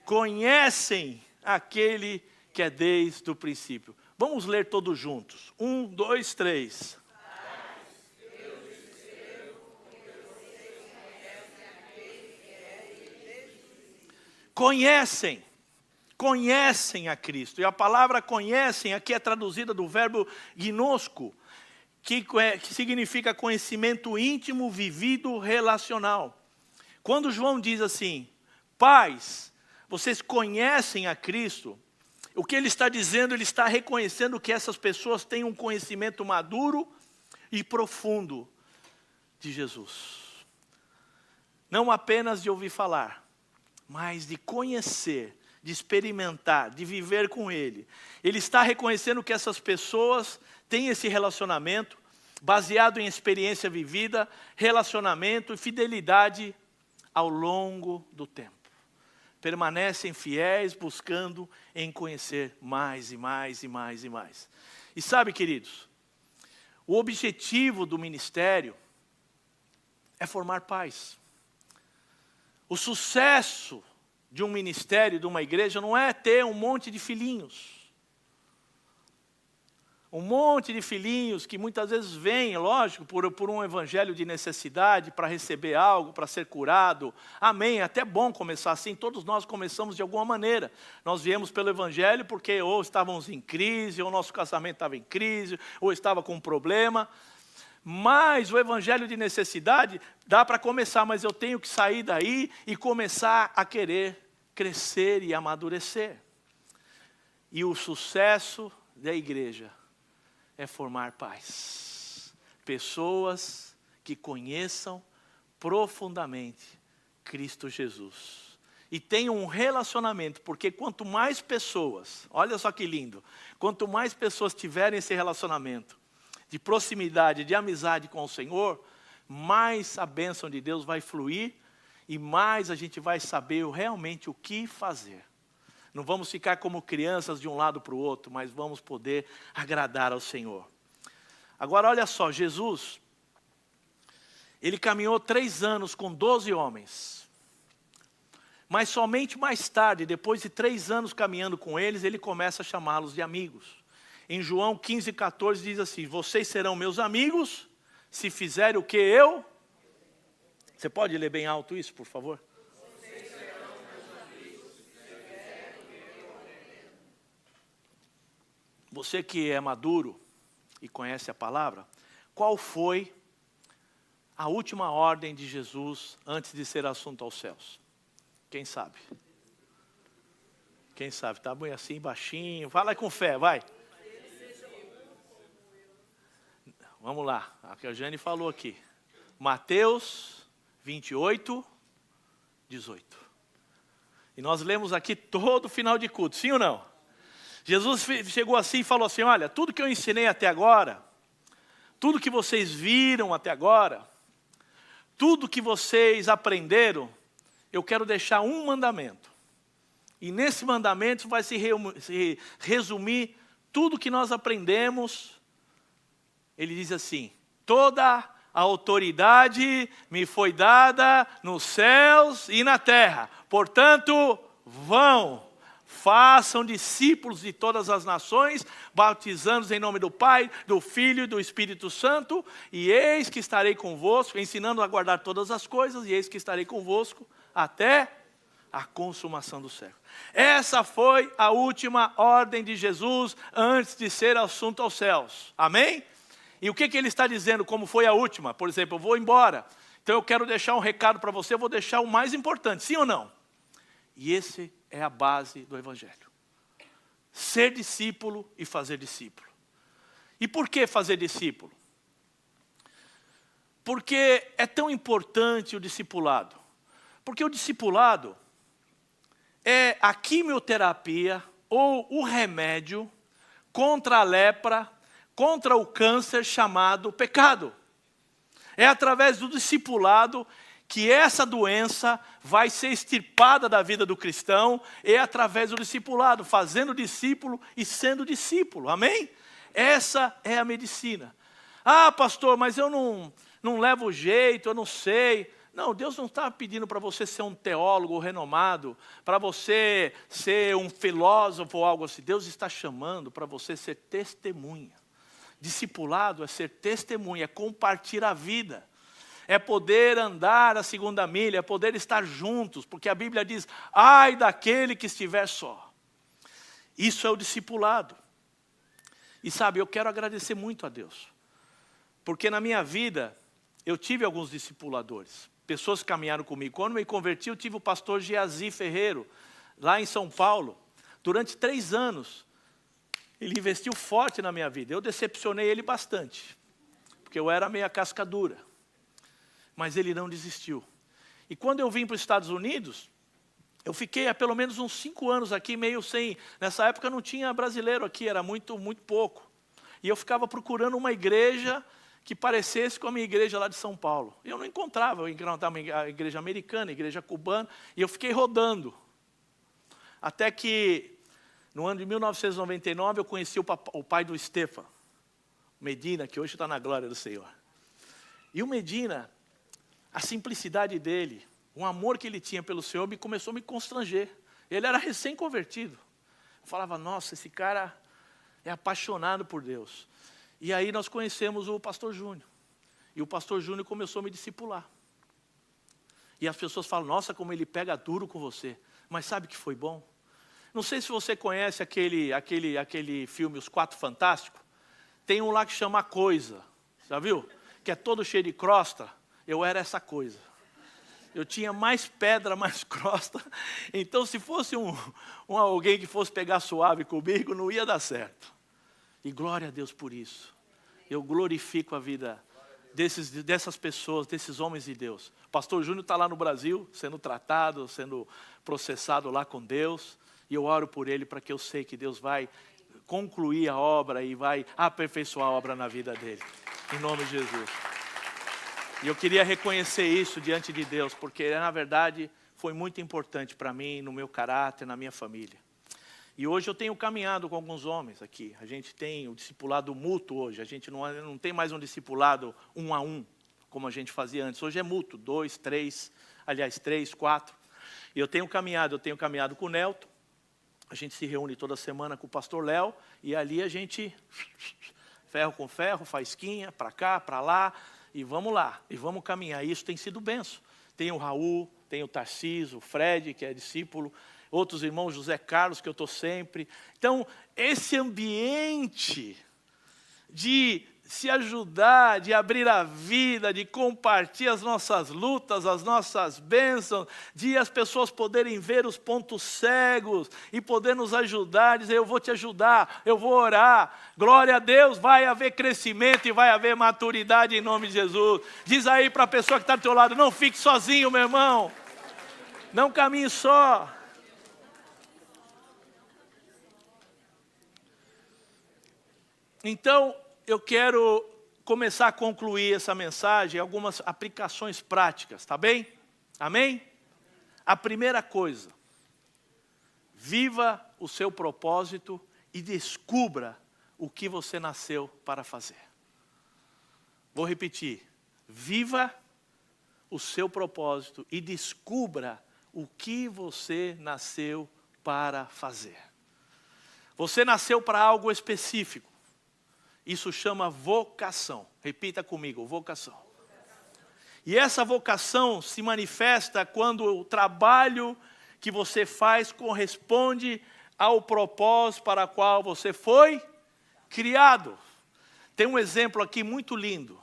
conhecem aquele que é desde o princípio. Vamos ler todos juntos. 1, 2, 3. Conhecem a Cristo. E a palavra conhecem aqui é traduzida do verbo gnosco, que significa conhecimento íntimo, vivido, relacional. Quando João diz assim, pais, vocês conhecem a Cristo, o que ele está dizendo, ele está reconhecendo que essas pessoas têm um conhecimento maduro e profundo de Jesus. Não apenas de ouvir falar, mas de conhecer, de experimentar, de viver com Ele. Ele está reconhecendo que essas pessoas têm esse relacionamento, baseado em experiência vivida, relacionamento e fidelidade ao longo do tempo. Permanecem fiéis, buscando em conhecer mais e mais e mais e mais. E sabe, queridos, o objetivo do ministério é formar pais. O sucesso de um ministério, de uma igreja, não é ter um monte de filhinhos. Um monte de filhinhos que muitas vezes vêm, lógico, por um evangelho de necessidade, para receber algo, para ser curado. Amém, é até bom começar assim, todos nós começamos de alguma maneira. Nós viemos pelo evangelho porque ou estávamos em crise, ou nosso casamento estava em crise, ou estava com um problema. Mas o evangelho de necessidade dá para começar, mas eu tenho que sair daí e começar a querer crescer e amadurecer. E o sucesso da igreja é formar pais. Pessoas que conheçam profundamente Cristo Jesus. E tenham um relacionamento, porque quanto mais pessoas, olha só que lindo, quanto mais pessoas tiverem esse relacionamento, de proximidade, de amizade com o Senhor, mais a bênção de Deus vai fluir e mais a gente vai saber realmente o que fazer. Não vamos ficar como crianças de um lado para o outro, mas vamos poder agradar ao Senhor. Agora olha só, Jesus, ele caminhou 3 anos com 12 homens. Mas somente mais tarde, depois de 3 anos caminhando com eles, ele começa a chamá-los de amigos. Em João 15:14 diz assim, vocês serão meus amigos, se fizerem o que eu... Você pode ler bem alto isso, por favor? Vocês serão meus amigos, se fizerem o que eu ordeno. Você que é maduro, e conhece a palavra, qual foi a última ordem de Jesus antes de ser assunto aos céus? Quem sabe? Quem sabe? Tá bem assim, baixinho. Fala com fé, vai. Vamos lá, a que a Jane falou aqui. Mateus 28, 18. E nós lemos aqui todo o final de culto, sim ou não? Jesus chegou assim e falou assim, olha, tudo que eu ensinei até agora, tudo que vocês viram até agora, tudo que vocês aprenderam, eu quero deixar um mandamento. E nesse mandamento vai se resumir tudo que nós aprendemos. Ele diz assim, toda a autoridade me foi dada nos céus e na terra. Portanto, vão, façam discípulos de todas as nações, batizando-os em nome do Pai, do Filho e do Espírito Santo. E eis que estarei convosco, ensinando a guardar todas as coisas, e eis que estarei convosco até a consumação do século. Essa foi a última ordem de Jesus antes de ser assunto aos céus. Amém? E o que ele está dizendo, como foi a última? Por exemplo, eu vou embora, então eu quero deixar um recado para você, eu vou deixar o mais importante, sim ou não? E esse é a base do Evangelho. Ser discípulo e fazer discípulo. E por que fazer discípulo? Porque é tão importante o discipulado. Porque o discipulado é a quimioterapia ou o remédio contra a lepra, contra o câncer chamado pecado. É através do discipulado que essa doença vai ser extirpada da vida do cristão, é através do discipulado, fazendo discípulo e sendo discípulo, amém? Essa é a medicina. Ah, pastor, mas eu não levo jeito, eu não sei. Não, Deus não está pedindo para você ser um teólogo renomado, para você ser um filósofo ou algo assim. Deus está chamando para você ser testemunha. Discipulado é ser testemunha, é compartilhar a vida. É poder andar a segunda milha, é poder estar juntos, porque a Bíblia diz, ai daquele que estiver só. Isso é o discipulado. E sabe, eu quero agradecer muito a Deus, porque na minha vida, eu tive alguns discipuladores, pessoas que caminharam comigo. Quando me converti, eu tive o pastor Geazi Ferreiro, lá em São Paulo, durante 3 anos. Ele investiu forte na minha vida, eu decepcionei ele bastante, porque eu era meio casca dura. Mas ele não desistiu. E quando eu vim para os Estados Unidos, eu fiquei há pelo menos uns 5 anos aqui, meio sem... Nessa época não tinha brasileiro aqui, era muito pouco. E eu ficava procurando uma igreja que parecesse com a minha igreja lá de São Paulo. E eu não encontrava, eu encontrava a igreja americana, a igreja cubana, e eu fiquei rodando. Até que, no ano de 1999, eu conheci o pai do Stefan, Medina, que hoje está na glória do Senhor. E o Medina... A simplicidade dele, o amor que ele tinha pelo Senhor, começou a me constranger. Ele era recém-convertido. Eu falava, nossa, esse cara é apaixonado por Deus. E aí nós conhecemos o pastor Júnior. E o pastor Júnior começou a me discipular. E as pessoas falam, nossa, como ele pega duro com você. Mas sabe que foi bom? Não sei se você conhece aquele filme Os Quatro Fantásticos. Tem um lá que chama A Coisa. Já viu? Que é todo cheio de crosta. Eu era essa coisa. Eu tinha mais pedra, mais crosta. Então, se fosse alguém que fosse pegar suave comigo, não ia dar certo. E glória a Deus por isso. Eu glorifico a vida dessas pessoas, desses homens de Deus. O pastor Júnior está lá no Brasil, sendo tratado, sendo processado lá com Deus. E eu oro por ele para que eu sei que Deus vai concluir a obra e vai aperfeiçoar a obra na vida dele. Em nome de Jesus. E eu queria reconhecer isso diante de Deus, porque na verdade foi muito importante para mim, no meu caráter, na minha família. E hoje eu tenho caminhado com alguns homens aqui. A gente tem o discipulado mútuo hoje. A gente não tem mais um discipulado 1 a 1, como a gente fazia antes. Hoje é mútuo, 2, 3, aliás 3, 4. E eu tenho caminhado com o Nelton. A gente se reúne toda semana com o pastor Léo. E ali a gente, ferro com ferro, faísquinha, para cá, para lá. E vamos lá, e vamos caminhar. Isso tem sido benção. Tem o Raul, tem o Tarcísio, o Fred, que é discípulo, outros irmãos, José Carlos, que eu estou sempre. Então, esse ambiente de se ajudar, de abrir a vida, de compartilhar as nossas lutas, as nossas bênçãos, de as pessoas poderem ver os pontos cegos e poder nos ajudar, dizer, eu vou te ajudar, eu vou orar. Glória a Deus, vai haver crescimento e vai haver maturidade em nome de Jesus. Diz aí para a pessoa que está do teu lado, não fique sozinho, meu irmão. Não caminhe só. Então, eu quero começar a concluir essa mensagem, algumas aplicações práticas, tá bem? Amém? A primeira coisa, viva o seu propósito e descubra o que você nasceu para fazer. Vou repetir, viva o seu propósito e descubra o que você nasceu para fazer. Você nasceu para algo específico. Isso chama vocação. Repita comigo, vocação. E essa vocação se manifesta quando o trabalho que você faz corresponde ao propósito para o qual você foi criado. Tem um exemplo aqui muito lindo.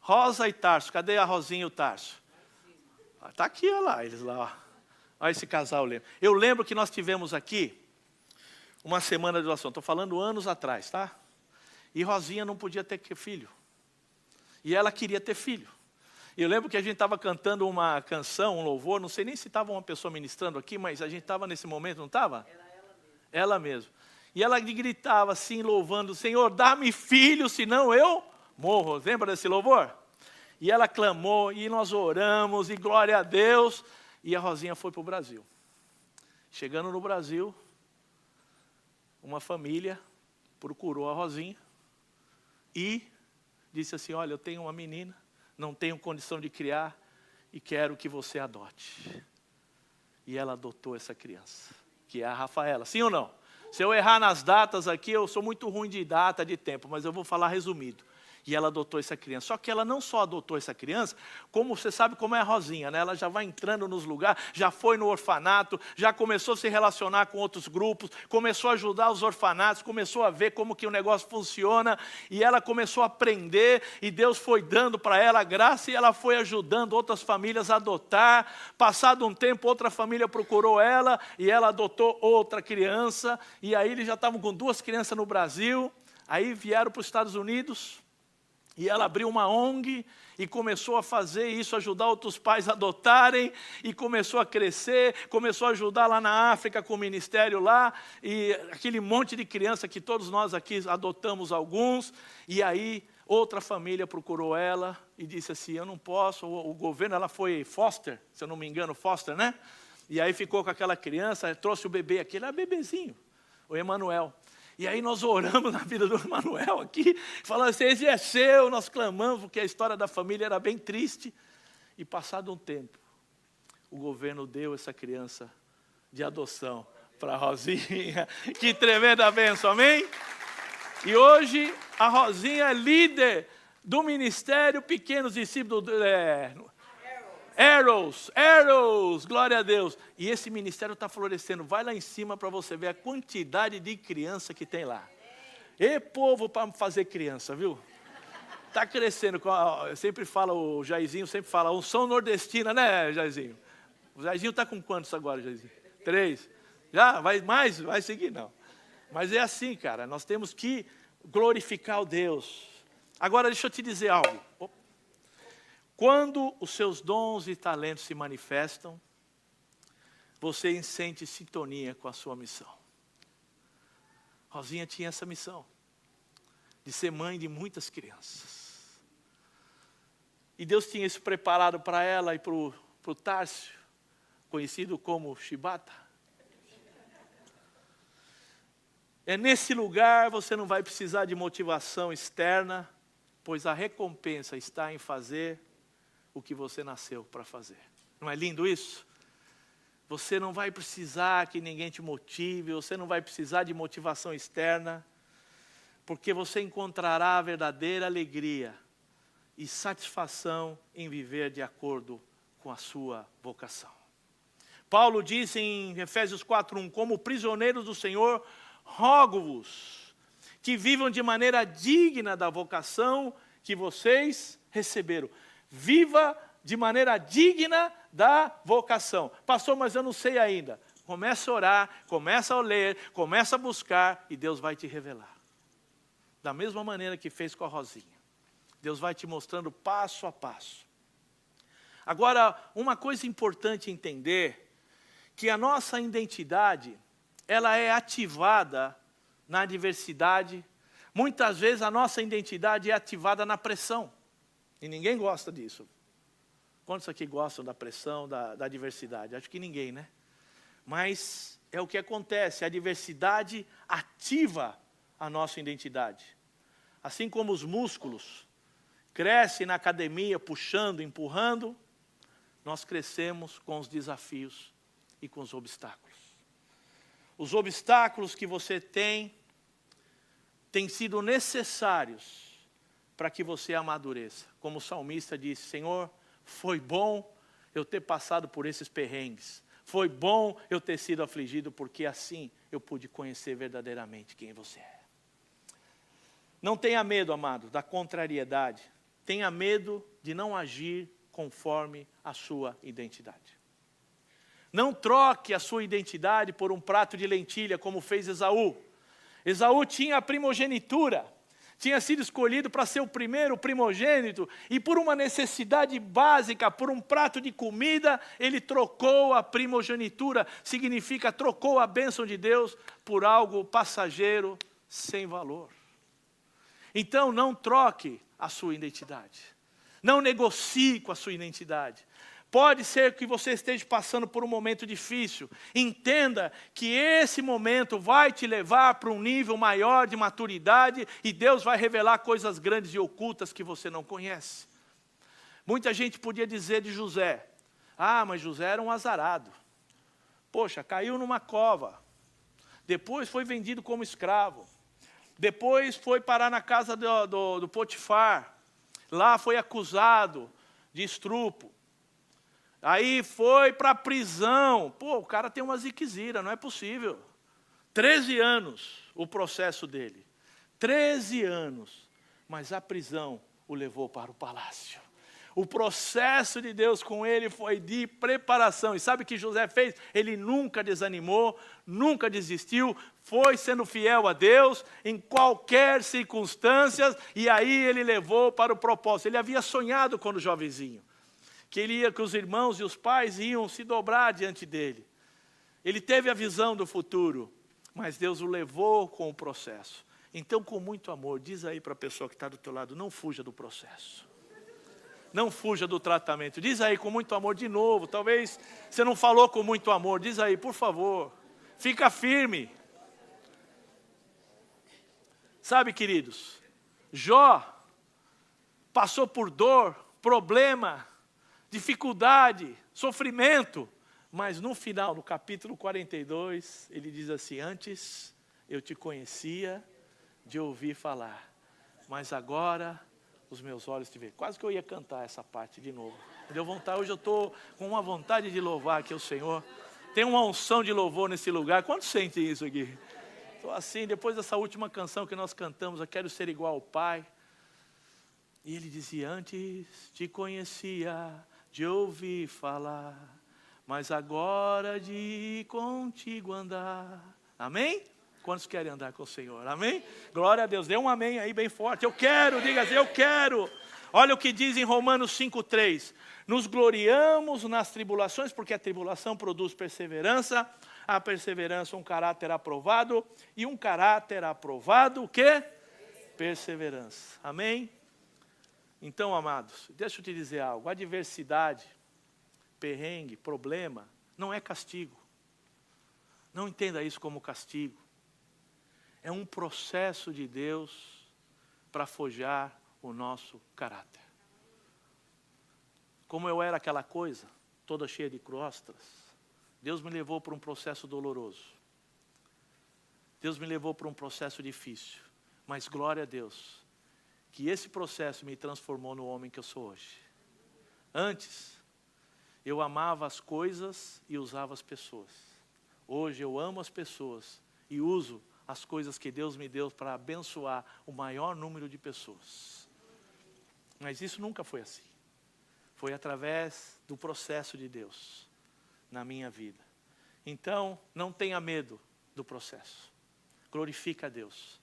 Rosa e Tarso. Cadê a Rosinha e o Tarso? Está aqui, olha lá, eles lá. Ó. Olha esse casal lembra. Eu lembro que nós tivemos aqui uma semana de oração. Estou falando anos atrás, tá? E Rosinha não podia ter filho. E ela queria ter filho. E eu lembro que a gente estava cantando uma canção, um louvor, não sei nem se estava uma pessoa ministrando aqui, mas a gente estava nesse momento, não estava? Era ela mesma. Ela mesma. E ela gritava assim, louvando, Senhor, dá-me filho, senão eu morro. Lembra desse louvor? E ela clamou, e nós oramos, e glória a Deus. E a Rosinha foi para o Brasil. Chegando no Brasil, uma família procurou a Rosinha. E disse assim, olha, eu tenho uma menina, não tenho condição de criar e quero que você adote. E ela adotou essa criança, que é a Rafaela. Sim ou não? Se eu errar nas datas aqui, eu sou muito ruim de data, de tempo, mas eu vou falar resumido. E ela adotou essa criança. Só que ela não só adotou essa criança, como você sabe como é a Rosinha, né? Ela já vai entrando nos lugares, já foi no orfanato, já começou a se relacionar com outros grupos, começou a ajudar os orfanatos, começou a ver como que o negócio funciona, e ela começou a aprender, e Deus foi dando para ela a graça, e ela foi ajudando outras famílias a adotar. Passado um tempo, outra família procurou ela, e ela adotou outra criança, e aí eles já estavam com 2 crianças no Brasil, aí vieram para os Estados Unidos. E ela abriu uma ONG e começou a fazer isso, ajudar outros pais a adotarem, e começou a crescer, começou a ajudar lá na África com o ministério lá, e aquele monte de criança que todos nós aqui adotamos alguns, e aí outra família procurou ela e disse assim, eu não posso, o governo, ela foi foster, se eu não me engano, foster, né? E aí ficou com aquela criança, trouxe o bebê aqui, ele era bebezinho, o Emanuel. E aí nós oramos na vida do Emanuel aqui, falando assim, esse é seu, nós clamamos, porque a história da família era bem triste. E passado um tempo, o governo deu essa criança de adoção para a Rosinha. Que tremenda bênção, amém? E hoje a Rosinha é líder do Ministério Pequenos Discípulos, Arrows, glória a Deus. E esse ministério está florescendo. Vai lá em cima para você ver a quantidade de criança que tem lá. E povo para fazer criança, viu? Está crescendo. Eu sempre falo, o Jairzinho sempre fala, unção nordestina, né, Jairzinho? O Jairzinho está com quantos agora, Jairzinho? 3. Já? Vai mais? Vai seguir? Não. Mas é assim, cara, nós temos que glorificar o Deus. Agora deixa eu te dizer algo. Quando os seus dons e talentos se manifestam, você sente sintonia com a sua missão. Rosinha tinha essa missão, de ser mãe de muitas crianças. E Deus tinha isso preparado para ela e para o Tárcio, conhecido como Chibata. É nesse lugar você não vai precisar de motivação externa, pois a recompensa está em fazer o que você nasceu para fazer. Não é lindo isso? Você não vai precisar que ninguém te motive, você não vai precisar de motivação externa, porque você encontrará a verdadeira alegria e satisfação em viver de acordo com a sua vocação. Paulo diz em Efésios 4:1, como prisioneiros do Senhor, rogo-vos, que vivam de maneira digna da vocação que vocês receberam. Viva de maneira digna da vocação. Pastor, mas eu não sei ainda. Começa a orar, começa a ler, começa a buscar e Deus vai te revelar. Da mesma maneira que fez com a Rosinha. Deus vai te mostrando passo a passo. Agora, uma coisa importante entender, que a nossa identidade, ela é ativada na adversidade. Muitas vezes a nossa identidade é ativada na pressão. E ninguém gosta disso. Quantos aqui gostam da pressão, da adversidade? Acho que ninguém, né? Mas é o que acontece, a adversidade ativa a nossa identidade. Assim como os músculos crescem na academia, puxando, empurrando, nós crescemos com os desafios e com os obstáculos. Os obstáculos que você tem têm sido necessários para que você amadureça. Como o salmista disse, Senhor, foi bom eu ter passado por esses perrengues. Foi bom eu ter sido afligido, porque assim eu pude conhecer verdadeiramente quem você é. Não tenha medo, amado, da contrariedade. Tenha medo de não agir conforme a sua identidade. Não troque a sua identidade por um prato de lentilha, como fez Esaú. Esaú tinha a primogenitura. Tinha sido escolhido para ser o primeiro primogênito, e por uma necessidade básica, por um prato de comida, ele trocou a primogenitura, significa trocou a bênção de Deus por algo passageiro, sem valor. Então não troque a sua identidade, não negocie com a sua identidade. Pode ser que você esteja passando por um momento difícil. Entenda que esse momento vai te levar para um nível maior de maturidade e Deus vai revelar coisas grandes e ocultas que você não conhece. Muita gente podia dizer de José, mas José era um azarado. Poxa, caiu numa cova. Depois foi vendido como escravo. Depois foi parar na casa do Potifar. Lá foi acusado de estupro. Aí foi para a prisão. Pô, o cara tem uma ziquezira, não é possível. 13 anos o processo dele. 13 anos. Mas a prisão o levou para o palácio. O processo de Deus com ele foi de preparação. E sabe o que José fez? Ele nunca desanimou, nunca desistiu. Foi sendo fiel a Deus em qualquer circunstância. E aí ele levou para o propósito. Ele havia sonhado quando jovenzinho. Que os irmãos e os pais iam se dobrar diante dele. Ele teve a visão do futuro, mas Deus o levou com o processo. Então, com muito amor, diz aí para a pessoa que está do teu lado, não fuja do processo. Não fuja do tratamento. Diz aí com muito amor de novo, talvez você não falou com muito amor. Diz aí, por favor, fica firme. Sabe, queridos, Jó passou por dor, problema, dificuldade, sofrimento, mas no final, no capítulo 42, ele diz assim, antes eu te conhecia de ouvir falar, mas agora os meus olhos te veem. Quase que eu ia cantar essa parte de novo. Deu vontade, hoje eu estou com uma vontade de louvar aqui o Senhor. Tem uma unção de louvor nesse lugar. Quantos sentem isso aqui? Estou assim, depois dessa última canção que nós cantamos, eu quero ser igual ao Pai. E ele dizia, antes te conhecia de ouvir falar, mas agora de ir contigo andar. Amém? Quantos querem andar com o Senhor? Amém? Glória a Deus. Dê um amém aí bem forte. Eu quero, diga assim, eu quero. Olha o que diz em Romanos 5,3. Nos gloriamos nas tribulações, porque a tribulação produz perseverança. A perseverança, um caráter aprovado. E um caráter aprovado, o quê? Perseverança. Amém? Então, amados, deixa eu te dizer algo. Adversidade, perrengue, problema, não é castigo. Não entenda isso como castigo. É um processo de Deus para forjar o nosso caráter. Como eu era aquela coisa, toda cheia de crostas, Deus me levou para um processo doloroso. Deus me levou para um processo difícil. Mas glória a Deus, que esse processo me transformou no homem que eu sou hoje. Antes, eu amava as coisas e usava as pessoas. Hoje eu amo as pessoas e uso as coisas que Deus me deu para abençoar o maior número de pessoas. Mas isso nunca foi assim. Foi através do processo de Deus na minha vida. Então, não tenha medo do processo. Glorifica a Deus.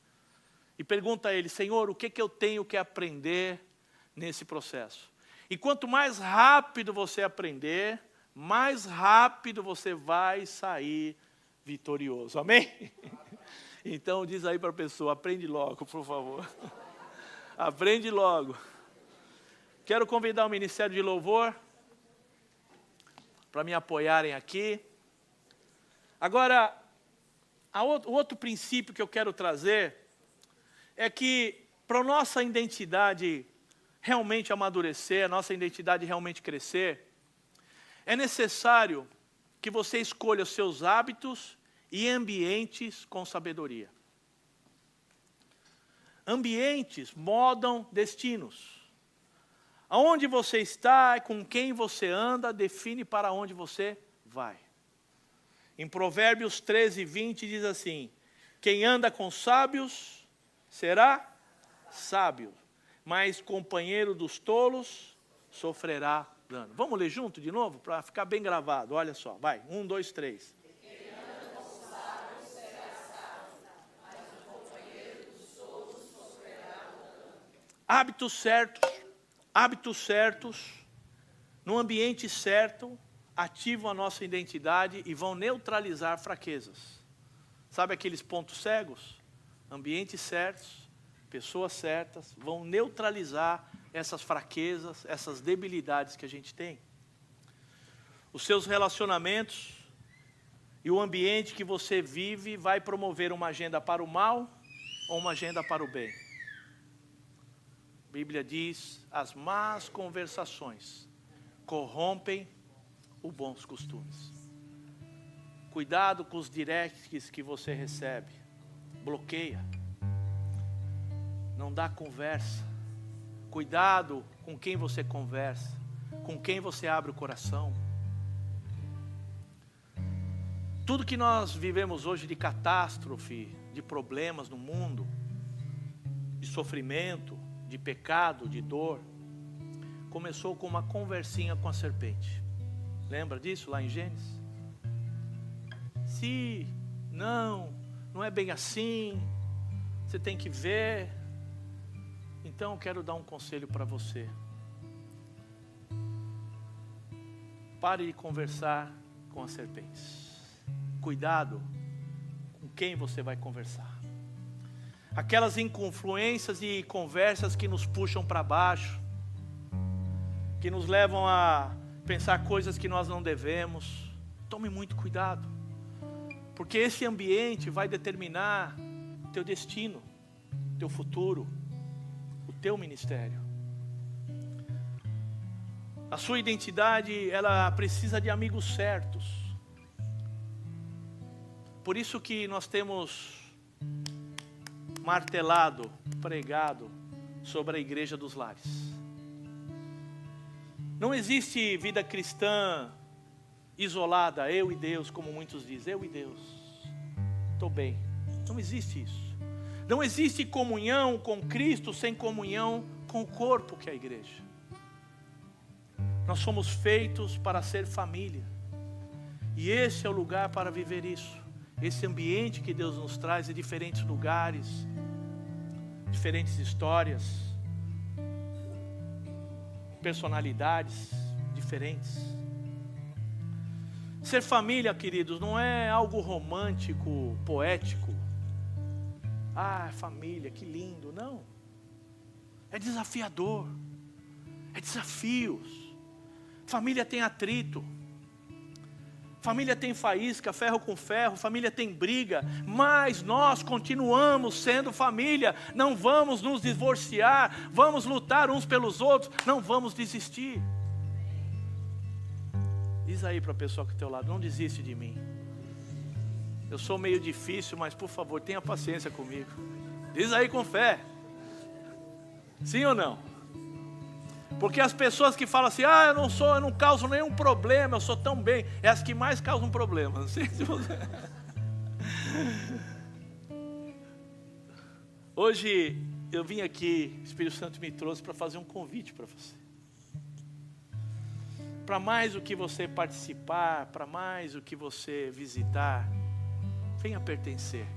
E pergunta a Ele, Senhor, o que eu tenho que aprender nesse processo? E quanto mais rápido você aprender, mais rápido você vai sair vitorioso. Amém? Então diz aí para a pessoa, aprende logo, por favor. Aprende logo. Quero convidar o Ministério de Louvor para me apoiarem aqui. Agora, o outro princípio que eu quero trazer é que para a nossa identidade realmente amadurecer, a nossa identidade realmente crescer, é necessário que você escolha os seus hábitos e ambientes com sabedoria. Ambientes moldam destinos. Aonde você está e com quem você anda, define para onde você vai. Em Provérbios 13:20 diz assim, quem anda com sábios será sábio, mas companheiro dos tolos sofrerá dano. Vamos ler junto de novo, para ficar bem gravado, olha só, vai, 1, 2, 3. Quem anda com sábios será sábio, mas o companheiro dos tolos sofrerá dano. Hábitos certos, no ambiente certo, ativam a nossa identidade e vão neutralizar fraquezas. Sabe aqueles pontos cegos? Ambientes certos, pessoas certas, vão neutralizar essas fraquezas, essas debilidades que a gente tem. Os seus relacionamentos e o ambiente que você vive vai promover uma agenda para o mal ou uma agenda para o bem. A Bíblia diz, as más conversações corrompem os bons costumes. Cuidado com os directs que você recebe. Bloqueia. Não dá conversa. Cuidado com quem você conversa. Com quem você abre o coração. Tudo que nós vivemos hoje de catástrofe, de problemas no mundo, de sofrimento, de pecado, de dor, começou com uma conversinha com a serpente. Lembra disso lá em Gênesis? Se não é bem assim, você tem que ver. Então eu quero dar um conselho para você. Pare de conversar com as serpentes. Cuidado com quem você vai conversar. Aquelas influências e conversas que nos puxam para baixo, que nos levam a pensar coisas que nós não devemos. Tome muito cuidado, porque esse ambiente vai determinar teu destino, teu futuro, o teu ministério. A sua identidade, ela precisa de amigos certos. Por isso que nós temos martelado, pregado sobre a igreja dos lares. Não existe vida cristã isolada, eu e Deus, como muitos dizem, eu e Deus, estou bem. Não existe isso. Não existe comunhão com Cristo sem comunhão com o corpo que é a igreja. Nós somos feitos para ser família. E esse é o lugar para viver isso. Esse ambiente que Deus nos traz em diferentes lugares, diferentes histórias, personalidades diferentes. Ser família, queridos, não é algo romântico, poético. Ah, família, que lindo. Não. É desafiador. É desafios. Família tem atrito. Família tem faísca, ferro com ferro, família tem briga, mas nós continuamos sendo família, não vamos nos divorciar, vamos lutar uns pelos outros, não vamos desistir. Diz aí para a pessoa que está ao teu lado, não desiste de mim. Eu sou meio difícil, mas por favor, tenha paciência comigo. Diz aí com fé. Sim ou não? Porque as pessoas que falam assim, eu não causo nenhum problema, eu sou tão bem, é as que mais causam problemas. Não sei se você... Hoje eu vim aqui, o Espírito Santo me trouxe para fazer um convite para você. Para mais o que você participar, para mais o que você visitar, venha pertencer.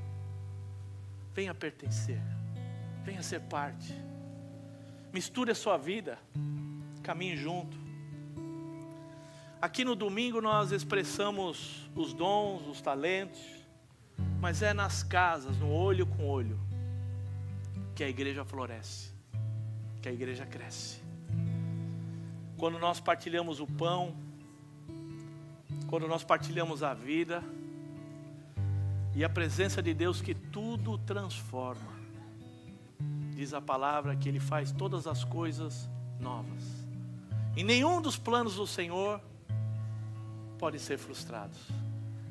Venha pertencer. Venha ser parte. Misture a sua vida. Caminhe junto. Aqui no domingo nós expressamos os dons, os talentos, mas é nas casas, no olho com olho, que a igreja floresce, que a igreja cresce. Quando nós partilhamos o pão, quando nós partilhamos a vida, e a presença de Deus que tudo transforma. Diz a palavra que Ele faz todas as coisas novas. E nenhum dos planos do Senhor pode ser frustrados.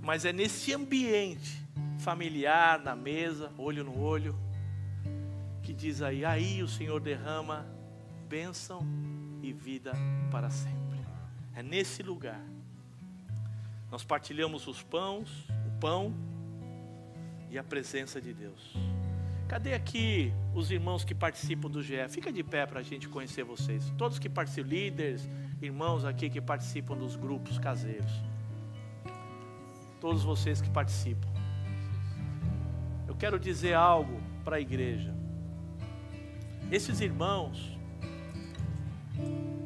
Mas é nesse ambiente familiar, na mesa, olho no olho, que diz aí o Senhor derrama bênção e vida para sempre. É nesse lugar. Nós partilhamos o pão e a presença de Deus. Cadê aqui os irmãos que participam do GE? Fica de pé para a gente conhecer vocês. Todos que participam, líderes, irmãos aqui que participam dos grupos caseiros. Todos vocês que participam. Eu quero dizer algo para a igreja. Esses irmãos,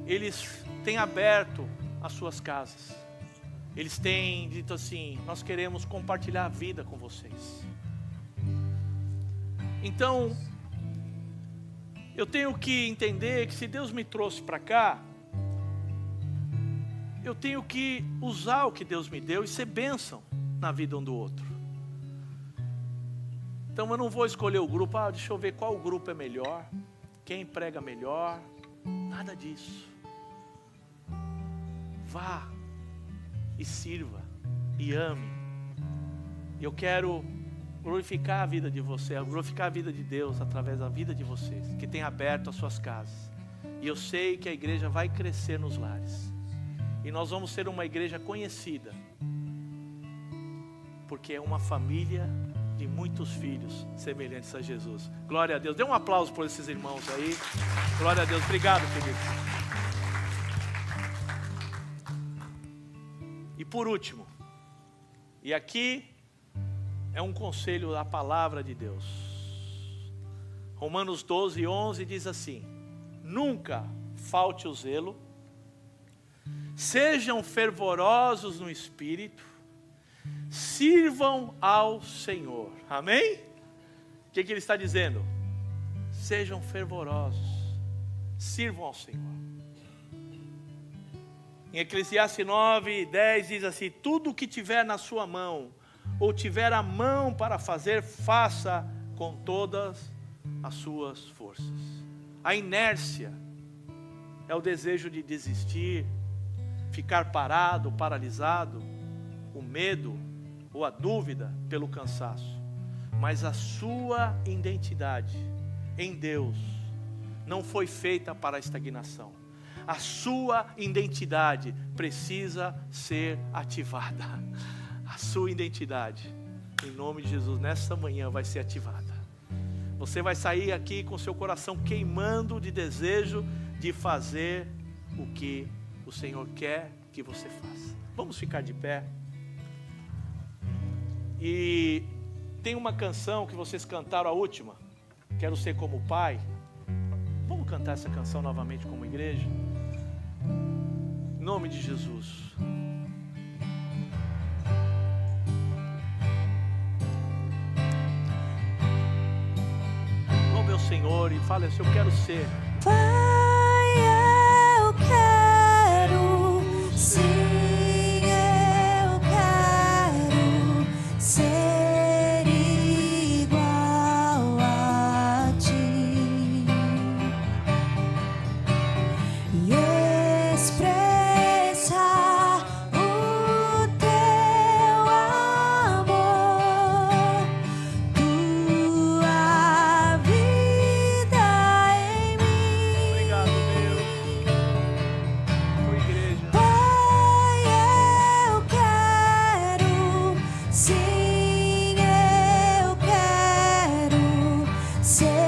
eles têm aberto as suas casas. Eles têm dito assim: nós queremos compartilhar a vida com vocês. Então, eu tenho que entender que se Deus me trouxe para cá, eu tenho que usar o que Deus me deu e ser bênção na vida um do outro. Então eu não vou escolher o grupo, deixa eu ver qual grupo é melhor, quem prega melhor, nada disso. Vá e sirva e ame. Eu quero glorificar a vida de você, glorificar a vida de Deus através da vida de vocês, que tem aberto as suas casas. E eu sei que a igreja vai crescer nos lares. E nós vamos ser uma igreja conhecida, porque é uma família de muitos filhos semelhantes a Jesus. Glória a Deus. Dê um aplauso por esses irmãos aí. Glória a Deus. Obrigado, queridos. E por último, e aqui é um conselho da palavra de Deus. Romanos 12:11 diz assim: nunca falte o zelo, sejam fervorosos no espírito, sirvam ao Senhor. Amém? O que ele está dizendo? Sejam fervorosos, sirvam ao Senhor. Em Eclesiastes 9:10 diz assim: tudo o que tiver na sua mão, ou tiver a mão para fazer, faça com todas as suas forças. A inércia é o desejo de desistir, ficar parado, paralisado, o medo ou a dúvida pelo cansaço. Mas a sua identidade em Deus não foi feita para a estagnação. A sua identidade precisa ser ativada. A sua identidade, em nome de Jesus, nessa manhã vai ser ativada. Você vai sair aqui com seu coração queimando de desejo de fazer o que o Senhor quer que você faça. Vamos ficar de pé. E tem uma canção que vocês cantaram, a última, Quero Ser Como o Pai. Vamos cantar essa canção novamente como igreja? Em nome de Jesus. Louve ao Senhor e fale assim: eu quero ser. Pai, eu quero, sim, eu quero ser igual a ti e expressar o teu amor, tua vida em mim. Obrigado, Deus. Tua igreja. Pai, eu quero, sim, eu quero ser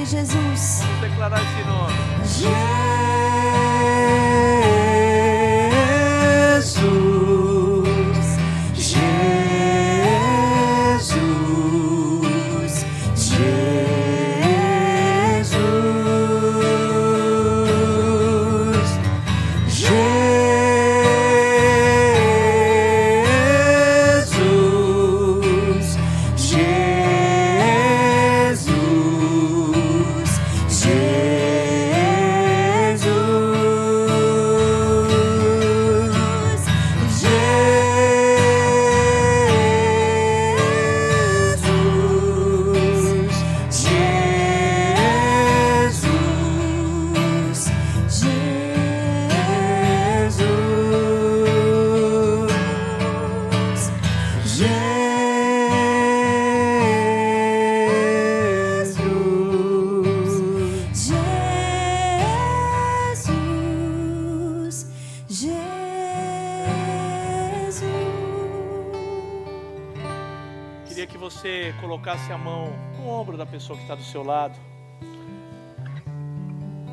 Jesus. Vamos declarar esse nome. Queria que você colocasse a mão no ombro da pessoa que está do seu lado.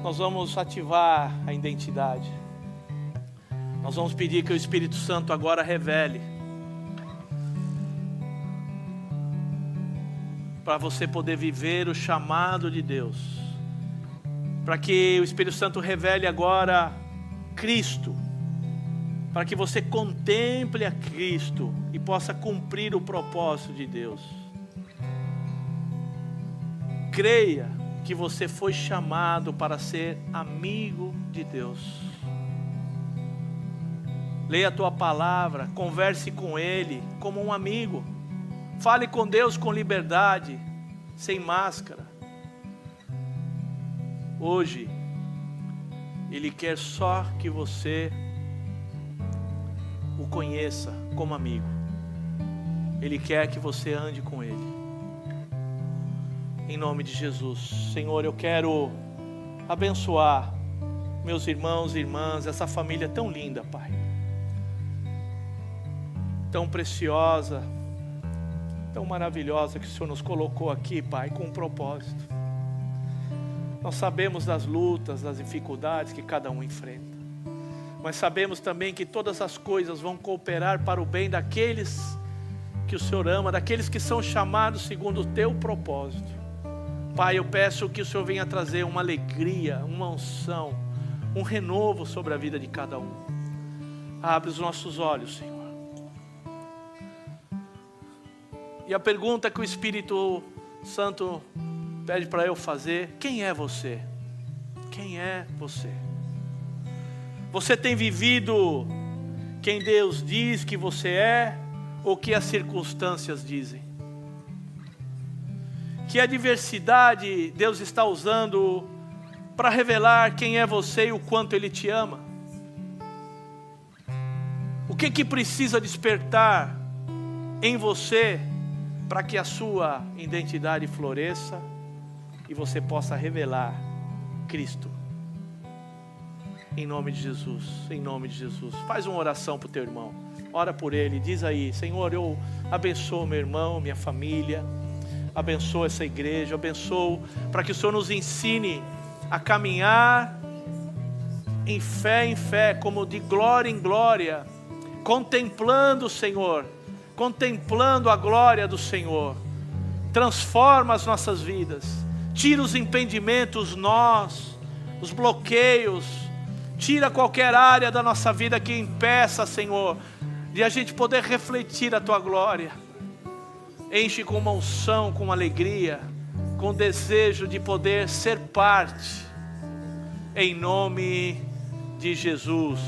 Nós vamos ativar a identidade. Nós vamos pedir que o Espírito Santo agora revele, para você poder viver o chamado de Deus, para que o Espírito Santo revele agora Cristo, para que você contemple a Cristo e possa cumprir o propósito de Deus. Creia que você foi chamado para ser amigo de Deus. Leia a tua palavra, converse com Ele como um amigo. Fale com Deus com liberdade, sem máscara. Hoje, Ele quer só que você o conheça como amigo. Ele quer que você ande com Ele. Em nome de Jesus. Senhor, eu quero abençoar meus irmãos e irmãs, essa família tão linda, Pai. Tão preciosa, tão maravilhosa que o Senhor nos colocou aqui, Pai, com um propósito. Nós sabemos das lutas, das dificuldades que cada um enfrenta. Mas sabemos também que todas as coisas vão cooperar para o bem daqueles que o Senhor ama, daqueles que são chamados segundo o Teu propósito. Pai, eu peço que o Senhor venha trazer uma alegria, uma unção, um renovo sobre a vida de cada um. Abre os nossos olhos, Senhor. E a pergunta que o Espírito Santo pede para eu fazer: quem é você? Quem é você? Você tem vivido quem Deus diz que você é, ou que as circunstâncias dizem? Que adversidade Deus está usando para revelar quem é você e o quanto Ele te ama? O que precisa despertar em você para que a sua identidade floresça e você possa revelar Cristo? Em nome de Jesus, em nome de Jesus. Faz uma oração para o teu irmão. Ora por ele, diz aí: Senhor, eu abençoo meu irmão, minha família. Abençoo essa igreja, abençoo para que o Senhor nos ensine a caminhar em fé, como de glória em glória, contemplando o Senhor, contemplando a glória do Senhor. Transforma as nossas vidas, tira os impedimentos, os nós, os bloqueios, tira qualquer área da nossa vida que impeça, Senhor, de a gente poder refletir a Tua glória. Enche com uma unção, com uma alegria, com desejo de poder ser parte, em nome de Jesus.